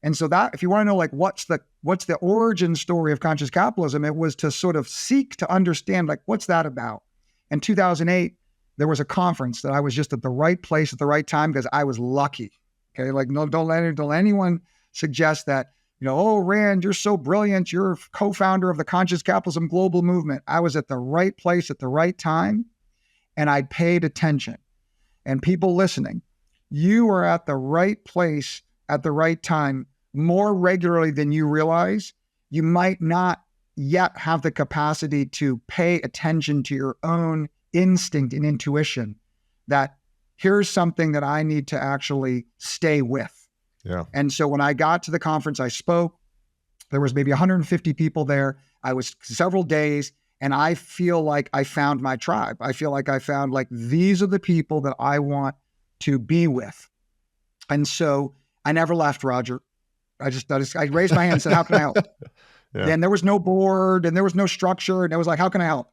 And so that, if you want to know, like, what's the origin story of conscious capitalism, it was to sort of seek to understand, like, what's that about? In 2008, there was a conference that I was just at the right place at the right time because I was lucky. Okay, like, no, don't let anyone suggest that, oh, Rand, you're so brilliant, you're co-founder of the Conscious Capitalism Global Movement. I was at the right place at the right time, and I paid attention. And people listening, you are at the right place at the right time more regularly than you realize. You might not yet have the capacity to pay attention to your own instinct and intuition that here's something that I need to actually stay with. Yeah. And so when I got to the conference, I spoke. There was maybe 150 people there. I was several days, and I feel like I found my tribe. I feel like I found, like, these are the people that I want to be with. And so I never left, Roger. I raised my hand and said, how can I help? Yeah. And there was no board, and there was no structure. And it was like, how can I help?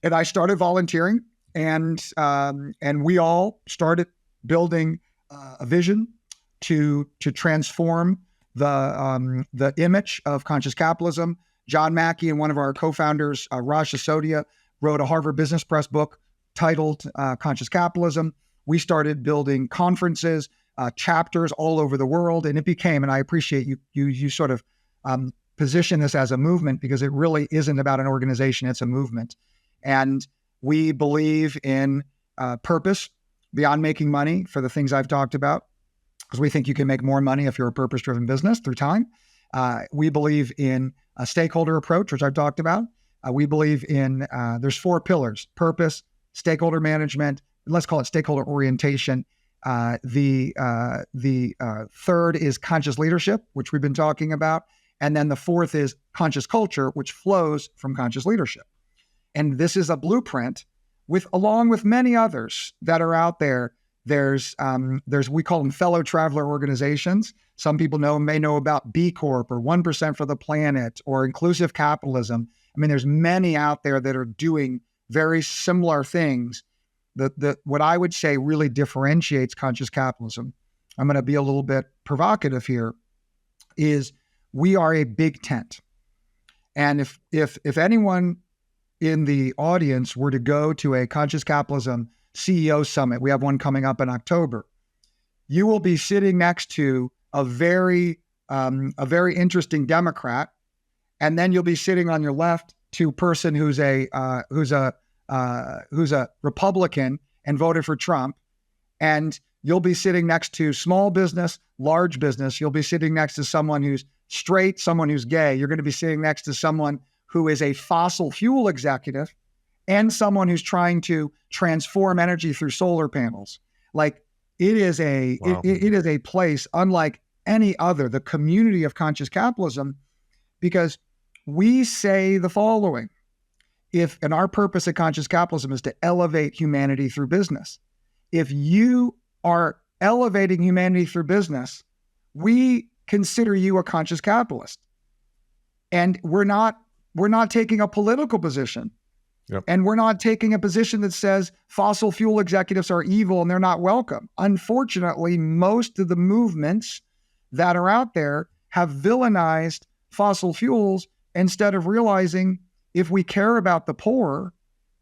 And I started volunteering, and we all started building a vision to transform the image of conscious capitalism. John Mackey and one of our co-founders, Raj Sisodia, wrote a Harvard Business Press book titled Conscious Capitalism. We started building conferences, chapters all over the world, and it became, and I appreciate you sort of position this as a movement, because it really isn't about an organization, it's a movement. And we believe in purpose beyond making money for the things I've talked about, because we think you can make more money if you're a purpose-driven business through time. We believe in a stakeholder approach, which I've talked about. We believe in, there's 4 pillars: purpose, stakeholder management, let's call it stakeholder orientation. The third is conscious leadership, which we've been talking about. And then the fourth is conscious culture, which flows from conscious leadership. And this is a blueprint along with many others that are out there. There's we call them fellow traveler organizations. Some people may know about B Corp or 1% for the Planet or inclusive capitalism. I mean, there's many out there that are doing very similar things. What I would say really differentiates conscious capitalism, I'm going to be a little bit provocative here, is we are a big tent. And if anyone in the audience were to go to a Conscious Capitalism CEO Summit, we have one coming up in October, you will be sitting next to a very interesting Democrat And then you'll be sitting on your left to a person who's a Republican and voted for Trump. And you'll be sitting next to small business, large business. You'll be sitting next to someone who's straight, someone who's gay. You're going to be sitting next to someone who is a fossil fuel executive and someone who's trying to transform energy through solar panels. Like it is a place unlike any other, the community of conscious capitalism, because we say the following: and our purpose at Conscious Capitalism is to elevate humanity through business. If you are elevating humanity through business, we consider you a conscious capitalist. And we're not taking a political position. Yep. And we're not taking a position that says fossil fuel executives are evil and they're not welcome. Unfortunately, most of the movements that are out there have villainized fossil fuels instead of realizing if we care about the poor,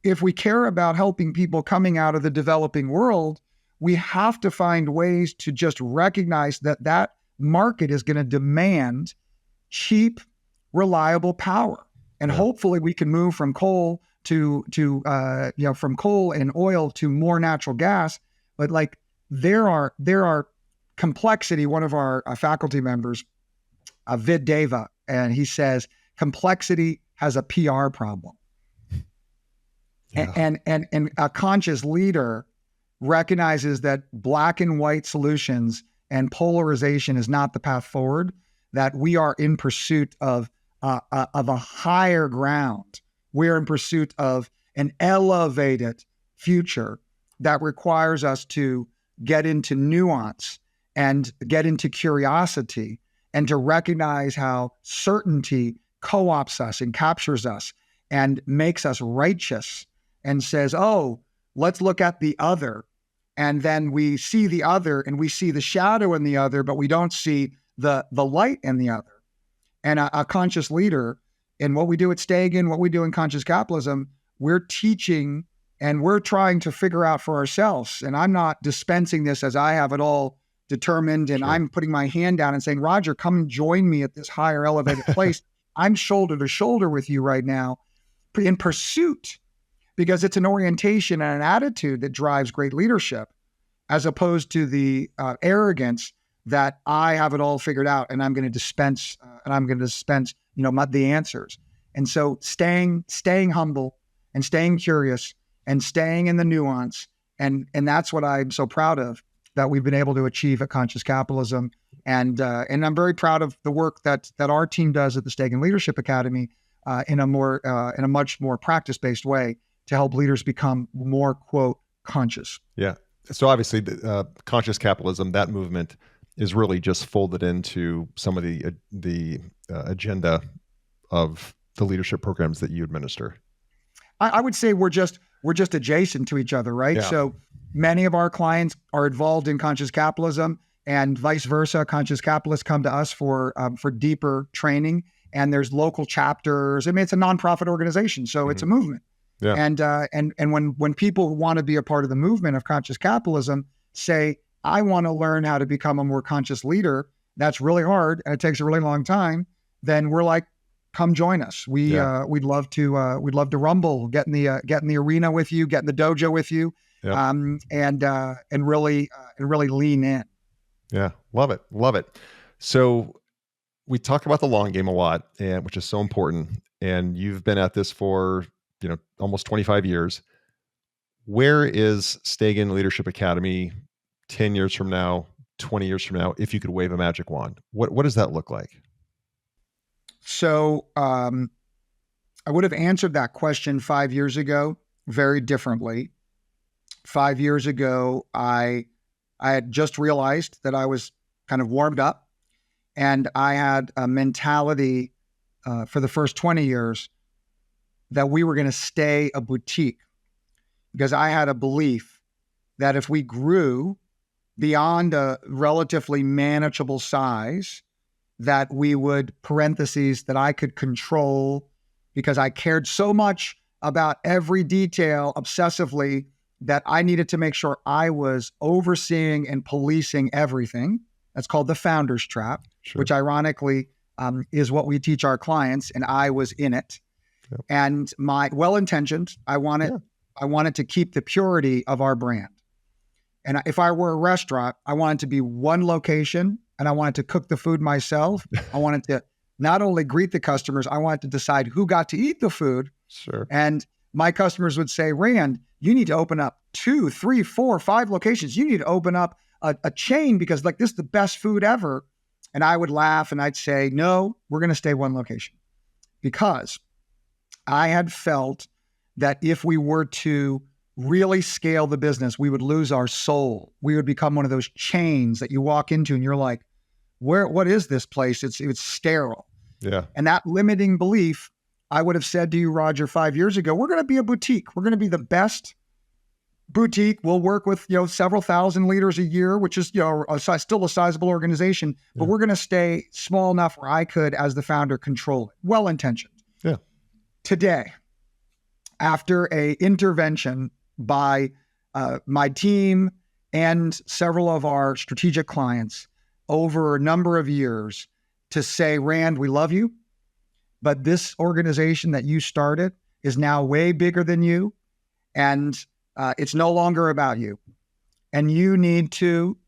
if we care about helping people coming out of the developing world, we have to find ways to just recognize that market is going to demand cheap, reliable power. And hopefully we can move from coal from coal and oil to more natural gas. But like there are complexity. One of our faculty members, Vid Deva, and he says complexity has a PR problem. Yeah. And a conscious leader recognizes that black and white solutions and polarization is not the path forward, that we are in pursuit of a higher ground. We're in pursuit of an elevated future that requires us to get into nuance and get into curiosity and to recognize how certainty co-opts us and captures us and makes us righteous and says, oh, let's look at the other. And then we see the other and we see the shadow in the other, but we don't see the light in the other. And a conscious leader, in what we do at Stagen, what we do in Conscious Capitalism, we're teaching and we're trying to figure out for ourselves. And I'm not dispensing this as I have it all determined and I'm putting my hand down and saying, Roger, come and join me at this higher elevated place. I'm shoulder to shoulder with you right now in pursuit, because it's an orientation and an attitude that drives great leadership, as opposed to the arrogance that I have it all figured out and I'm going to dispense the answers. And so staying humble and staying curious and staying in the nuance. And that's what I'm so proud of, that we've been able to achieve at Conscious Capitalism. And I'm very proud of the work that our team does at the Stagen Leadership Academy in a much more practice-based way to help leaders become more, quote, conscious. Yeah. So obviously Conscious Capitalism, that movement is really just folded into some of the agenda of the leadership programs that you administer. I would say we're just adjacent to each other, right? Yeah. So many of our clients are involved in conscious capitalism, and vice versa. Conscious capitalists come to us for deeper training, and there's local chapters. I mean, it's a nonprofit organization, so it's a movement. Yeah. And when people who want to be a part of the movement of conscious capitalism say, I want to learn how to become a more conscious leader, that's really hard and it takes a really long time, then we're like, come join us. We'd love to rumble, get in the arena with you, get in the dojo with you, and really lean in. Yeah, love it. So we talk about the long game a lot, and which is so important. And you've been at this for almost 25 years. Where is Stagen Leadership Academy 10 years from now, 20 years from now, if you could wave a magic wand? What does that look like? So I would have answered that question 5 years ago very differently. 5 years ago, I had just realized that I was kind of warmed up, and I had a mentality for the first 20 years that we were going to stay a boutique, because I had a belief that if we grew beyond a relatively manageable size, that we would, that I could control, because I cared so much about every detail obsessively that I needed to make sure I was overseeing and policing everything. That's called the founder's trap, which ironically is what we teach our clients, and I was in it. Yep. And my well-intentioned, I wanted to keep the purity of our brand. And if I were a restaurant, I wanted to be one location, and I wanted to cook the food myself. I wanted to not only greet the customers, I wanted to decide who got to eat the food. Sure. And my customers would say, Rand, you need to open up 2, 3, 4, 5 locations. You need to open up a chain because like this is the best food ever. And I would laugh and I'd say, no, we're going to stay one location. Because I had felt that if we were to really scale the business, we would lose our soul. We would become one of those chains that you walk into and you're like, what is this place? It's sterile. Yeah. And that limiting belief, I would have said to you, Roger, 5 years ago, we're going to be a boutique. We're going to be the best boutique. We'll work with, several thousand leaders a year, which is, still a sizable organization, but we're going to stay small enough where I could, as the founder, control it. Well-intentioned. Yeah. Today, after a intervention by my team and several of our strategic clients over a number of years to say, Rand, we love you, but this organization that you started is now way bigger than you, and it's no longer about you. And you need to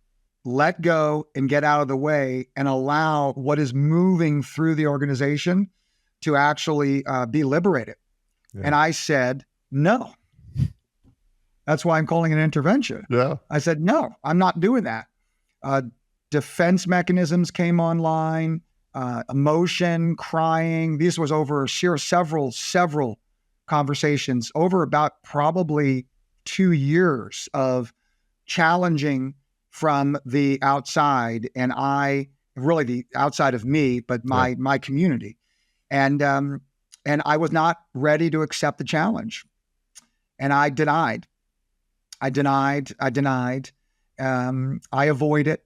let go and get out of the way and allow what is moving through the organization to actually be liberated. Yeah. And I said, no. That's why I'm calling it an intervention. Yeah. I said, no, I'm not doing that. Defense mechanisms came online, emotion, crying. This was over several conversations over about probably 2 years of challenging from the outside, and really the outside of me, but my community. And I was not ready to accept the challenge. And I denied. I avoided.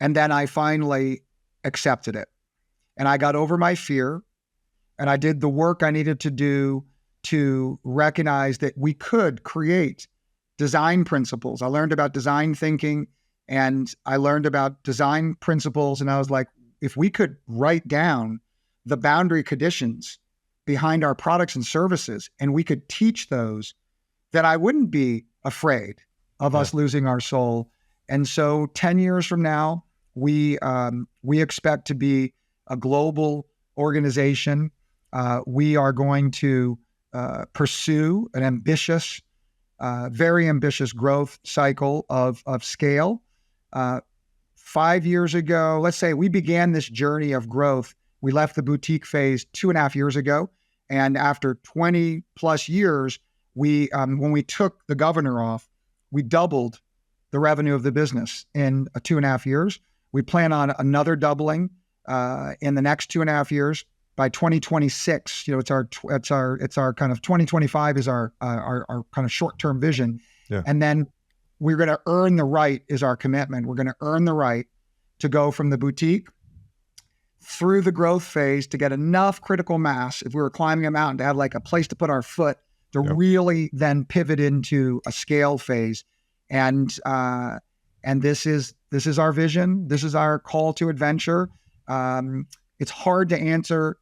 And then I finally accepted it. And I got over my fear, and I did the work I needed to do to recognize that we could create design principles. I learned about design thinking, and I learned about design principles. And I was like, if we could write down the boundary conditions behind our products and services, and we could teach those, then I wouldn't be afraid of us losing our soul. And so 10 years from now, we expect to be a global organization. We are going to pursue an ambitious, very ambitious growth cycle of scale. 5 years ago, let's say we began this journey of growth. We left the boutique phase 2.5 years ago. And after 20 plus years, when we took the governor off, we doubled the revenue of the business in 2.5 years. We plan on another doubling in the next 2.5 years. By 2026, it's our kind of 2025 is our kind of short-term vision. Yeah. And then we're going to earn the right is our commitment. We're going to earn the right to go from the boutique through the growth phase to get enough critical mass, if we were climbing a mountain, to have like a place to put our foot to really then pivot into a scale phase. And this is our vision. This is our call to adventure. It's hard to answer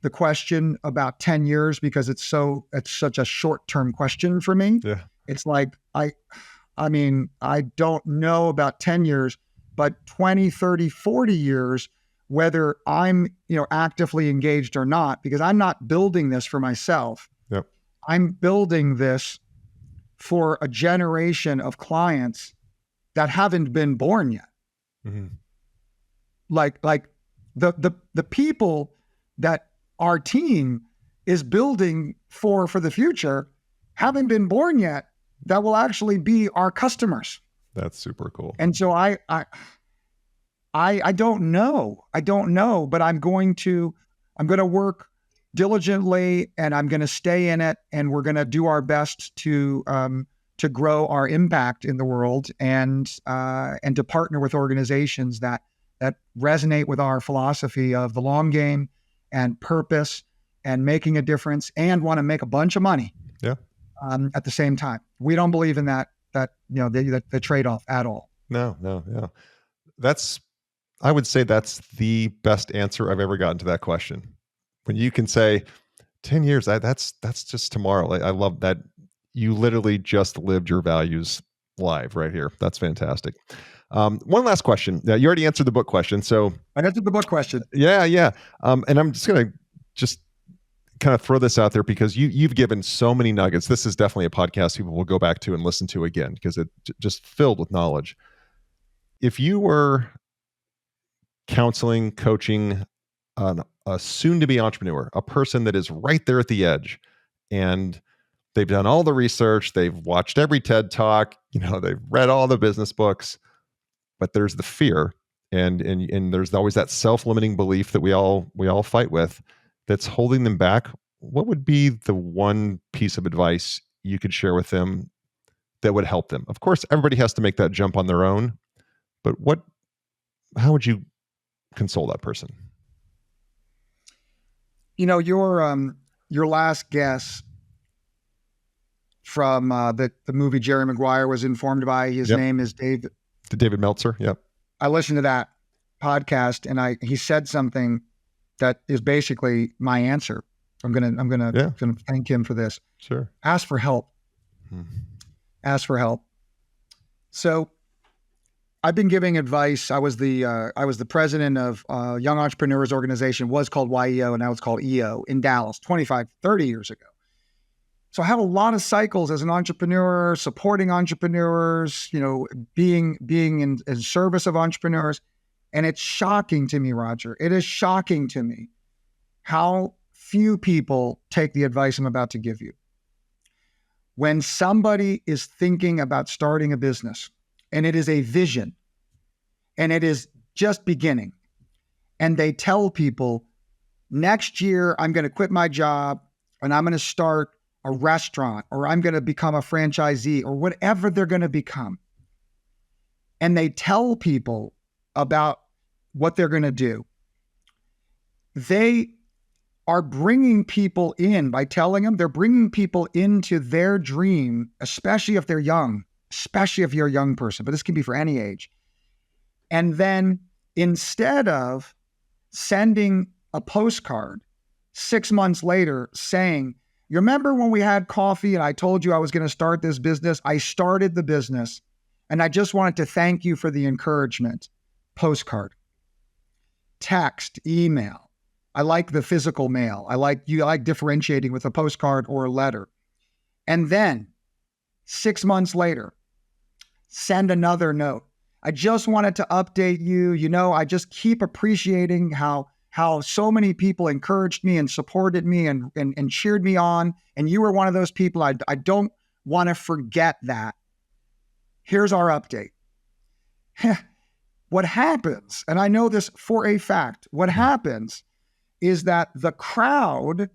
the question about 10 years because it's such a short-term question for me. Yeah. It's like, I mean, I don't know about 10 years, but 20, 30, 40 years, whether I'm, actively engaged or not, because I'm not building this for myself. Yep. I'm building this for a generation of clients that haven't been born yet. Mm-hmm. Like the people that our team is building for the future haven't been born yet, that will actually be our customers. That's super cool. And so I don't know. But I'm going to work diligently, and I'm going to stay in it, and we're going to do our best to grow our impact in the world, and to partner with organizations that resonate with our philosophy of the long game and purpose and making a difference and want to make a bunch of money. Yeah. At the same time. We don't believe in the trade-off at all. No. I would say that's the best answer I've ever gotten to that question. When you can say 10 years, that's just tomorrow. I love that you literally just lived your values live right here. That's fantastic. One last question. You already answered the book question. So I answered the book question. yeah. And I'm just going to just kind of throw this out there because you've given so many nuggets. This is definitely a podcast people will go back to and listen to again because it just filled with knowledge. If you were counseling, coaching a soon-to-be entrepreneur, a person that is right there at the edge, and they've done all the research, they've watched every TED talk, they've read all the business books, but there's the fear, and there's always that self-limiting belief that we all fight with, that's holding them back. What would be the one piece of advice you could share with them that would help them? Of course, everybody has to make that jump on their own, but how would you console that person? Your last guess from the movie Jerry Maguire was informed by. His name is David Meltzer. Yep. I listened to that podcast, and he said something that is basically my answer. I'm gonna thank him for this. Sure. Ask for help. Ask for help. So I've been giving advice. I was the president of Young Entrepreneurs Organization, was called YEO, and now it's called EO in Dallas 25, 30 years ago. So I have a lot of cycles as an entrepreneur, supporting entrepreneurs, being in service of entrepreneurs. And it's shocking to me, Roger. It is shocking to me how few people take the advice I'm about to give you. When somebody is thinking about starting a business, and it is a vision, and it is just beginning, and they tell people, next year, I'm going to quit my job, and I'm going to start a restaurant, or I'm going to become a franchisee, or whatever they're going to become. And they tell people about what they're going to do. They are bringing people in by telling them, they're bringing people into their dream, especially if they're young, especially if you're a young person, but this can be for any age. And then instead of sending a postcard 6 months later saying, you remember when we had coffee and I told you I was going to start this business? I started the business and I just wanted to thank you for the encouragement. Postcard, text, email. I like the physical mail. I like differentiating with a postcard or a letter. And then 6 months later, send another note. I just wanted to update you. I just keep appreciating how so many people encouraged me and supported me and cheered me on. And you were one of those people. I don't want to forget that. Here's our update. What happens, and I know this for a fact, what happens is that the crowd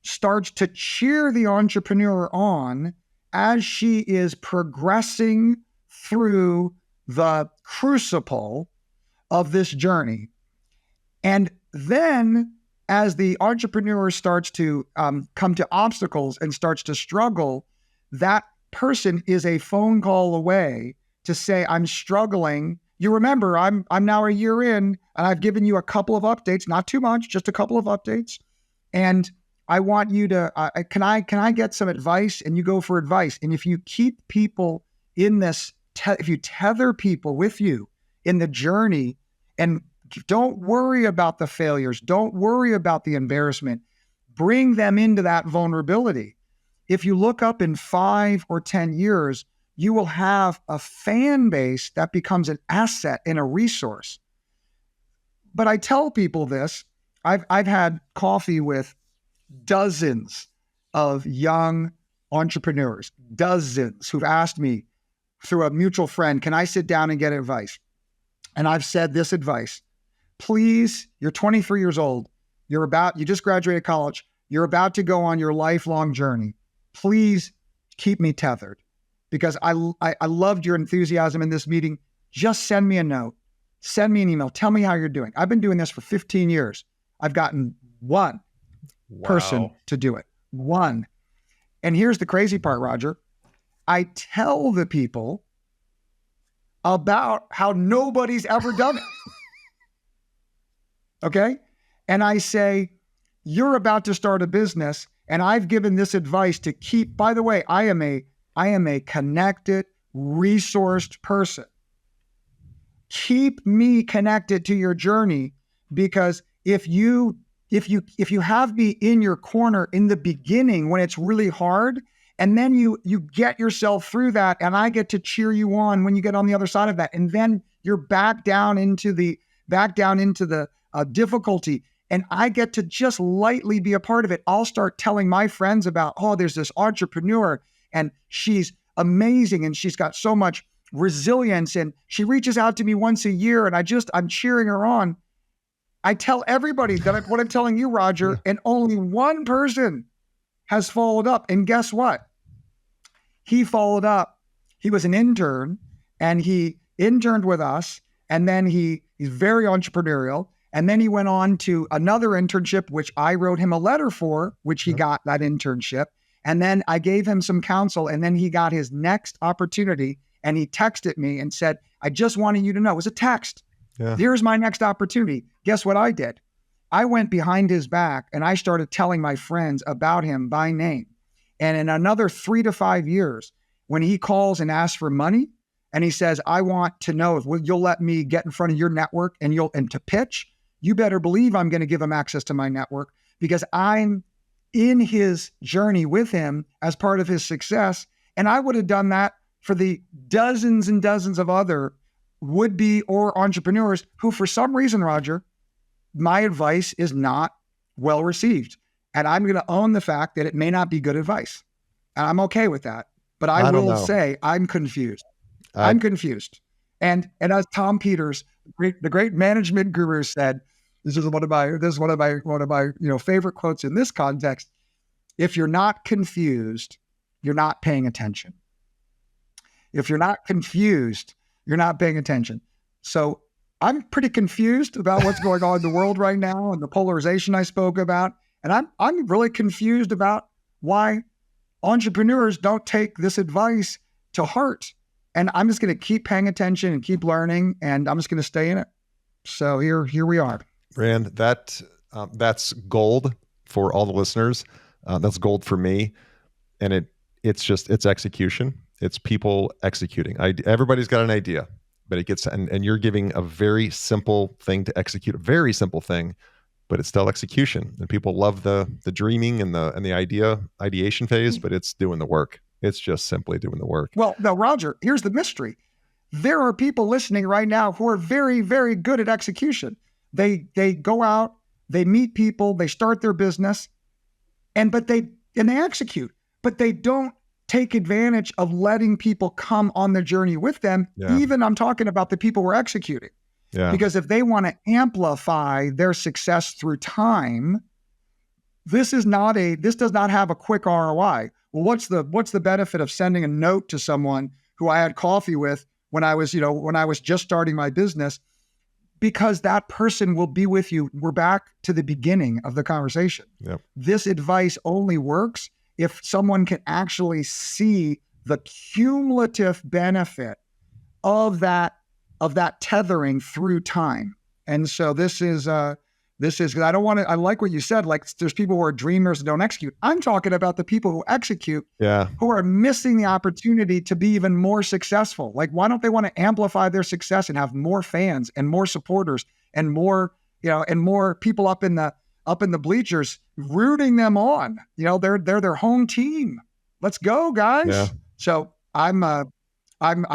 starts to cheer the entrepreneur on as she is progressing through the crucible of this journey. And then as the entrepreneur starts to come to obstacles and starts to struggle, that person is a phone call away to say, I'm struggling. You remember, I'm now a year in and I've given you a couple of updates, not too much, just a couple of updates. And I want you to, can I get some advice? And you go for advice. And if you keep people in this, if you tether people with you in the journey, and don't worry about the failures, don't worry about the embarrassment, bring them into that vulnerability. If you look up in 5 or 10 years, you will have a fan base that becomes an asset and a resource. But I tell people this, I've had coffee with dozens of young entrepreneurs, dozens who've asked me through a mutual friend, can I sit down and get advice? And I've said this advice, please, you're 23 years old, you just graduated college, you're about to go on your lifelong journey. Please keep me tethered because I loved your enthusiasm in this meeting. Just send me a note, send me an email, tell me how you're doing. I've been doing this for 15 years. I've gotten one person to do it. One. And here's the crazy part, Roger. I tell the people about how nobody's ever done it. Okay. And I say, you're about to start a business, and I've given this advice to keep, by the way, I am a connected, resourced person. Keep me connected to your journey, because if you have me in your corner in the beginning when it's really hard, and then you get yourself through that, and I get to cheer you on when you get on the other side of that, and then you're back down into the difficulty, and I get to just lightly be a part of it. I'll start telling my friends about, oh, there's this entrepreneur, and she's amazing, and she's got so much resilience, and she reaches out to me once a year, and I'm cheering her on. I tell everybody what I'm telling you, Roger, and only one person has followed up. And guess what? He followed up. He was an intern, and he interned with us, and then he's very entrepreneurial. And then he went on to another internship, which I wrote him a letter for, which he got that internship. And then I gave him some counsel, and then he got his next opportunity, and he texted me and said, I just wanted you to know. It was a text. Yeah. Here's my next opportunity. Guess what I did? I went behind his back, and I started telling my friends about him by name. And in another 3 to 5 years, when he calls and asks for money, and he says, I want to know if you'll let me get in front of your network and to pitch, you better believe I'm going to give him access to my network, because I'm in his journey with him as part of his success. And I would have done that for the dozens and dozens of other would-be or entrepreneurs who, for some reason, Roger, my advice is not well received. And I'm going to own the fact that it may not be good advice. And I'm okay with that. But I will say I'm confused. I'm confused. And as Tom Peters, the great management guru, said, this is one of my favorite quotes in this context. If you're not confused, you're not paying attention. If you're not confused, you're not paying attention. So I'm pretty confused about what's going on in the world right now and the polarization I spoke about. And I'm really confused about why entrepreneurs don't take this advice to heart. And I'm just going to keep paying attention and keep learning, and I'm just going to stay in it. So here we are. Rand, that's gold for all the listeners. That's gold for me. And it's execution. It's people executing. Everybody's got an idea, but it gets, and you're giving a very simple thing to execute, a very simple thing, but it's still execution. And people love the dreaming and the ideation phase, but it's doing the work. It's just simply doing the work. Well, now, Roger, here's the mystery. There are people listening right now who are very, very good at execution. They go out, they meet people, they start their business, and they execute, but they don't take advantage of letting people come on the journey with them. Yeah. Even I'm talking about the people who are executing. Yeah. Because if they want to amplify their success through time, this does not have a quick ROI. Well, what's the benefit of sending a note to someone who I had coffee with when I was just starting my business? Because that person will be with you. We're back to the beginning of the conversation. Yep. This advice only works if someone can actually see the cumulative benefit of that tethering through time. And so this is because I like what you said, like there's people who are dreamers and don't execute. I'm talking about the people who execute, who are missing the opportunity to be even more successful. Like, why don't they want to amplify their success and have more fans and more supporters and more people up in the bleachers rooting them on? They're their home team. Let's go, guys. Yeah. So I'm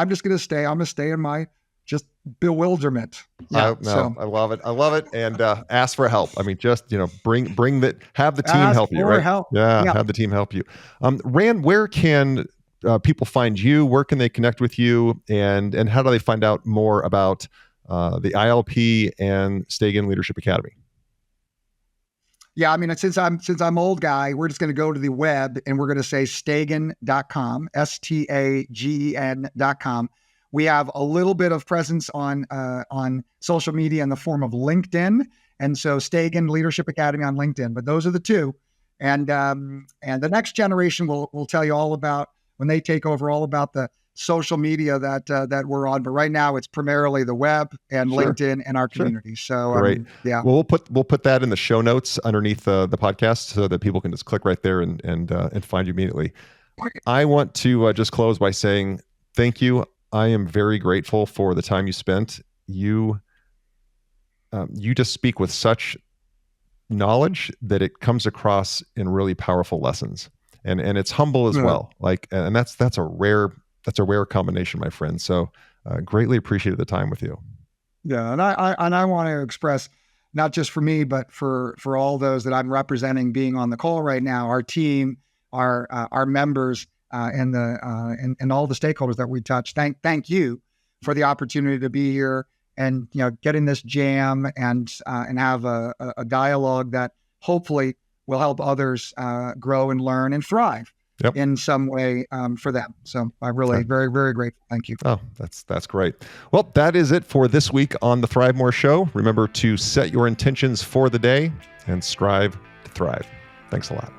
just going to stay. I'm going to stay in my just bewilderment. Yeah, I love it. I love it. And ask for help. I mean, just bring that. Have the team help you, right? Help. Yeah, have the team help you. Rand, where can people find you? Where can they connect with you? And how do they find out more about the ILP and Stagen Leadership Academy? Yeah, I mean, since I'm old guy, we're just going to go to the web and we're going to say Stagen.com, STAGEN.com. We have a little bit of presence on social media in the form of LinkedIn, and so Stagen Leadership Academy on LinkedIn. But those are the two, and the next generation will tell you all about, when they take over, all about the social media that we're on. But right now, it's primarily the web and Sure. LinkedIn and our community. So Great. yeah. Well, we'll put that in the show notes underneath the podcast so that people can just click right there and find you immediately. I want to just close by saying thank you. I am very grateful for the time you spent. You just speak with such knowledge that it comes across in really powerful lessons, and it's humble as well. Like, and that's a rare combination, my friend. So, greatly appreciated the time with you. Yeah, and I want to express, not just for me, but for all those that I'm representing being on the call right now, our team, our members, and all the stakeholders that we touch. Thank you for the opportunity to be here and getting this jam and have a dialogue that hopefully will help others grow and learn and thrive in some way for them. So I'm really very, very grateful. Thank you. Oh, that's great. Well, that is it for this week on the ThriveMore Show. Remember to set your intentions for the day and strive to thrive. Thanks a lot.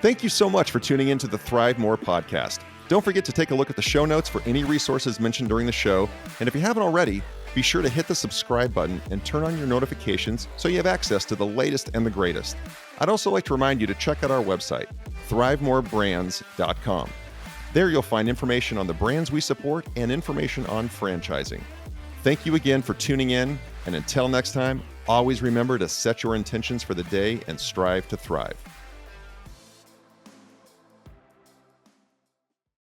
Thank you so much for tuning into the ThriveMore podcast. Don't forget to take a look at the show notes for any resources mentioned during the show. And if you haven't already, be sure to hit the subscribe button and turn on your notifications so you have access to the latest and the greatest. I'd also like to remind you to check out our website, ThriveMoreBrands.com. There you'll find information on the brands we support and information on franchising. Thank you again for tuning in, and until next time, always remember to set your intentions for the day and strive to thrive.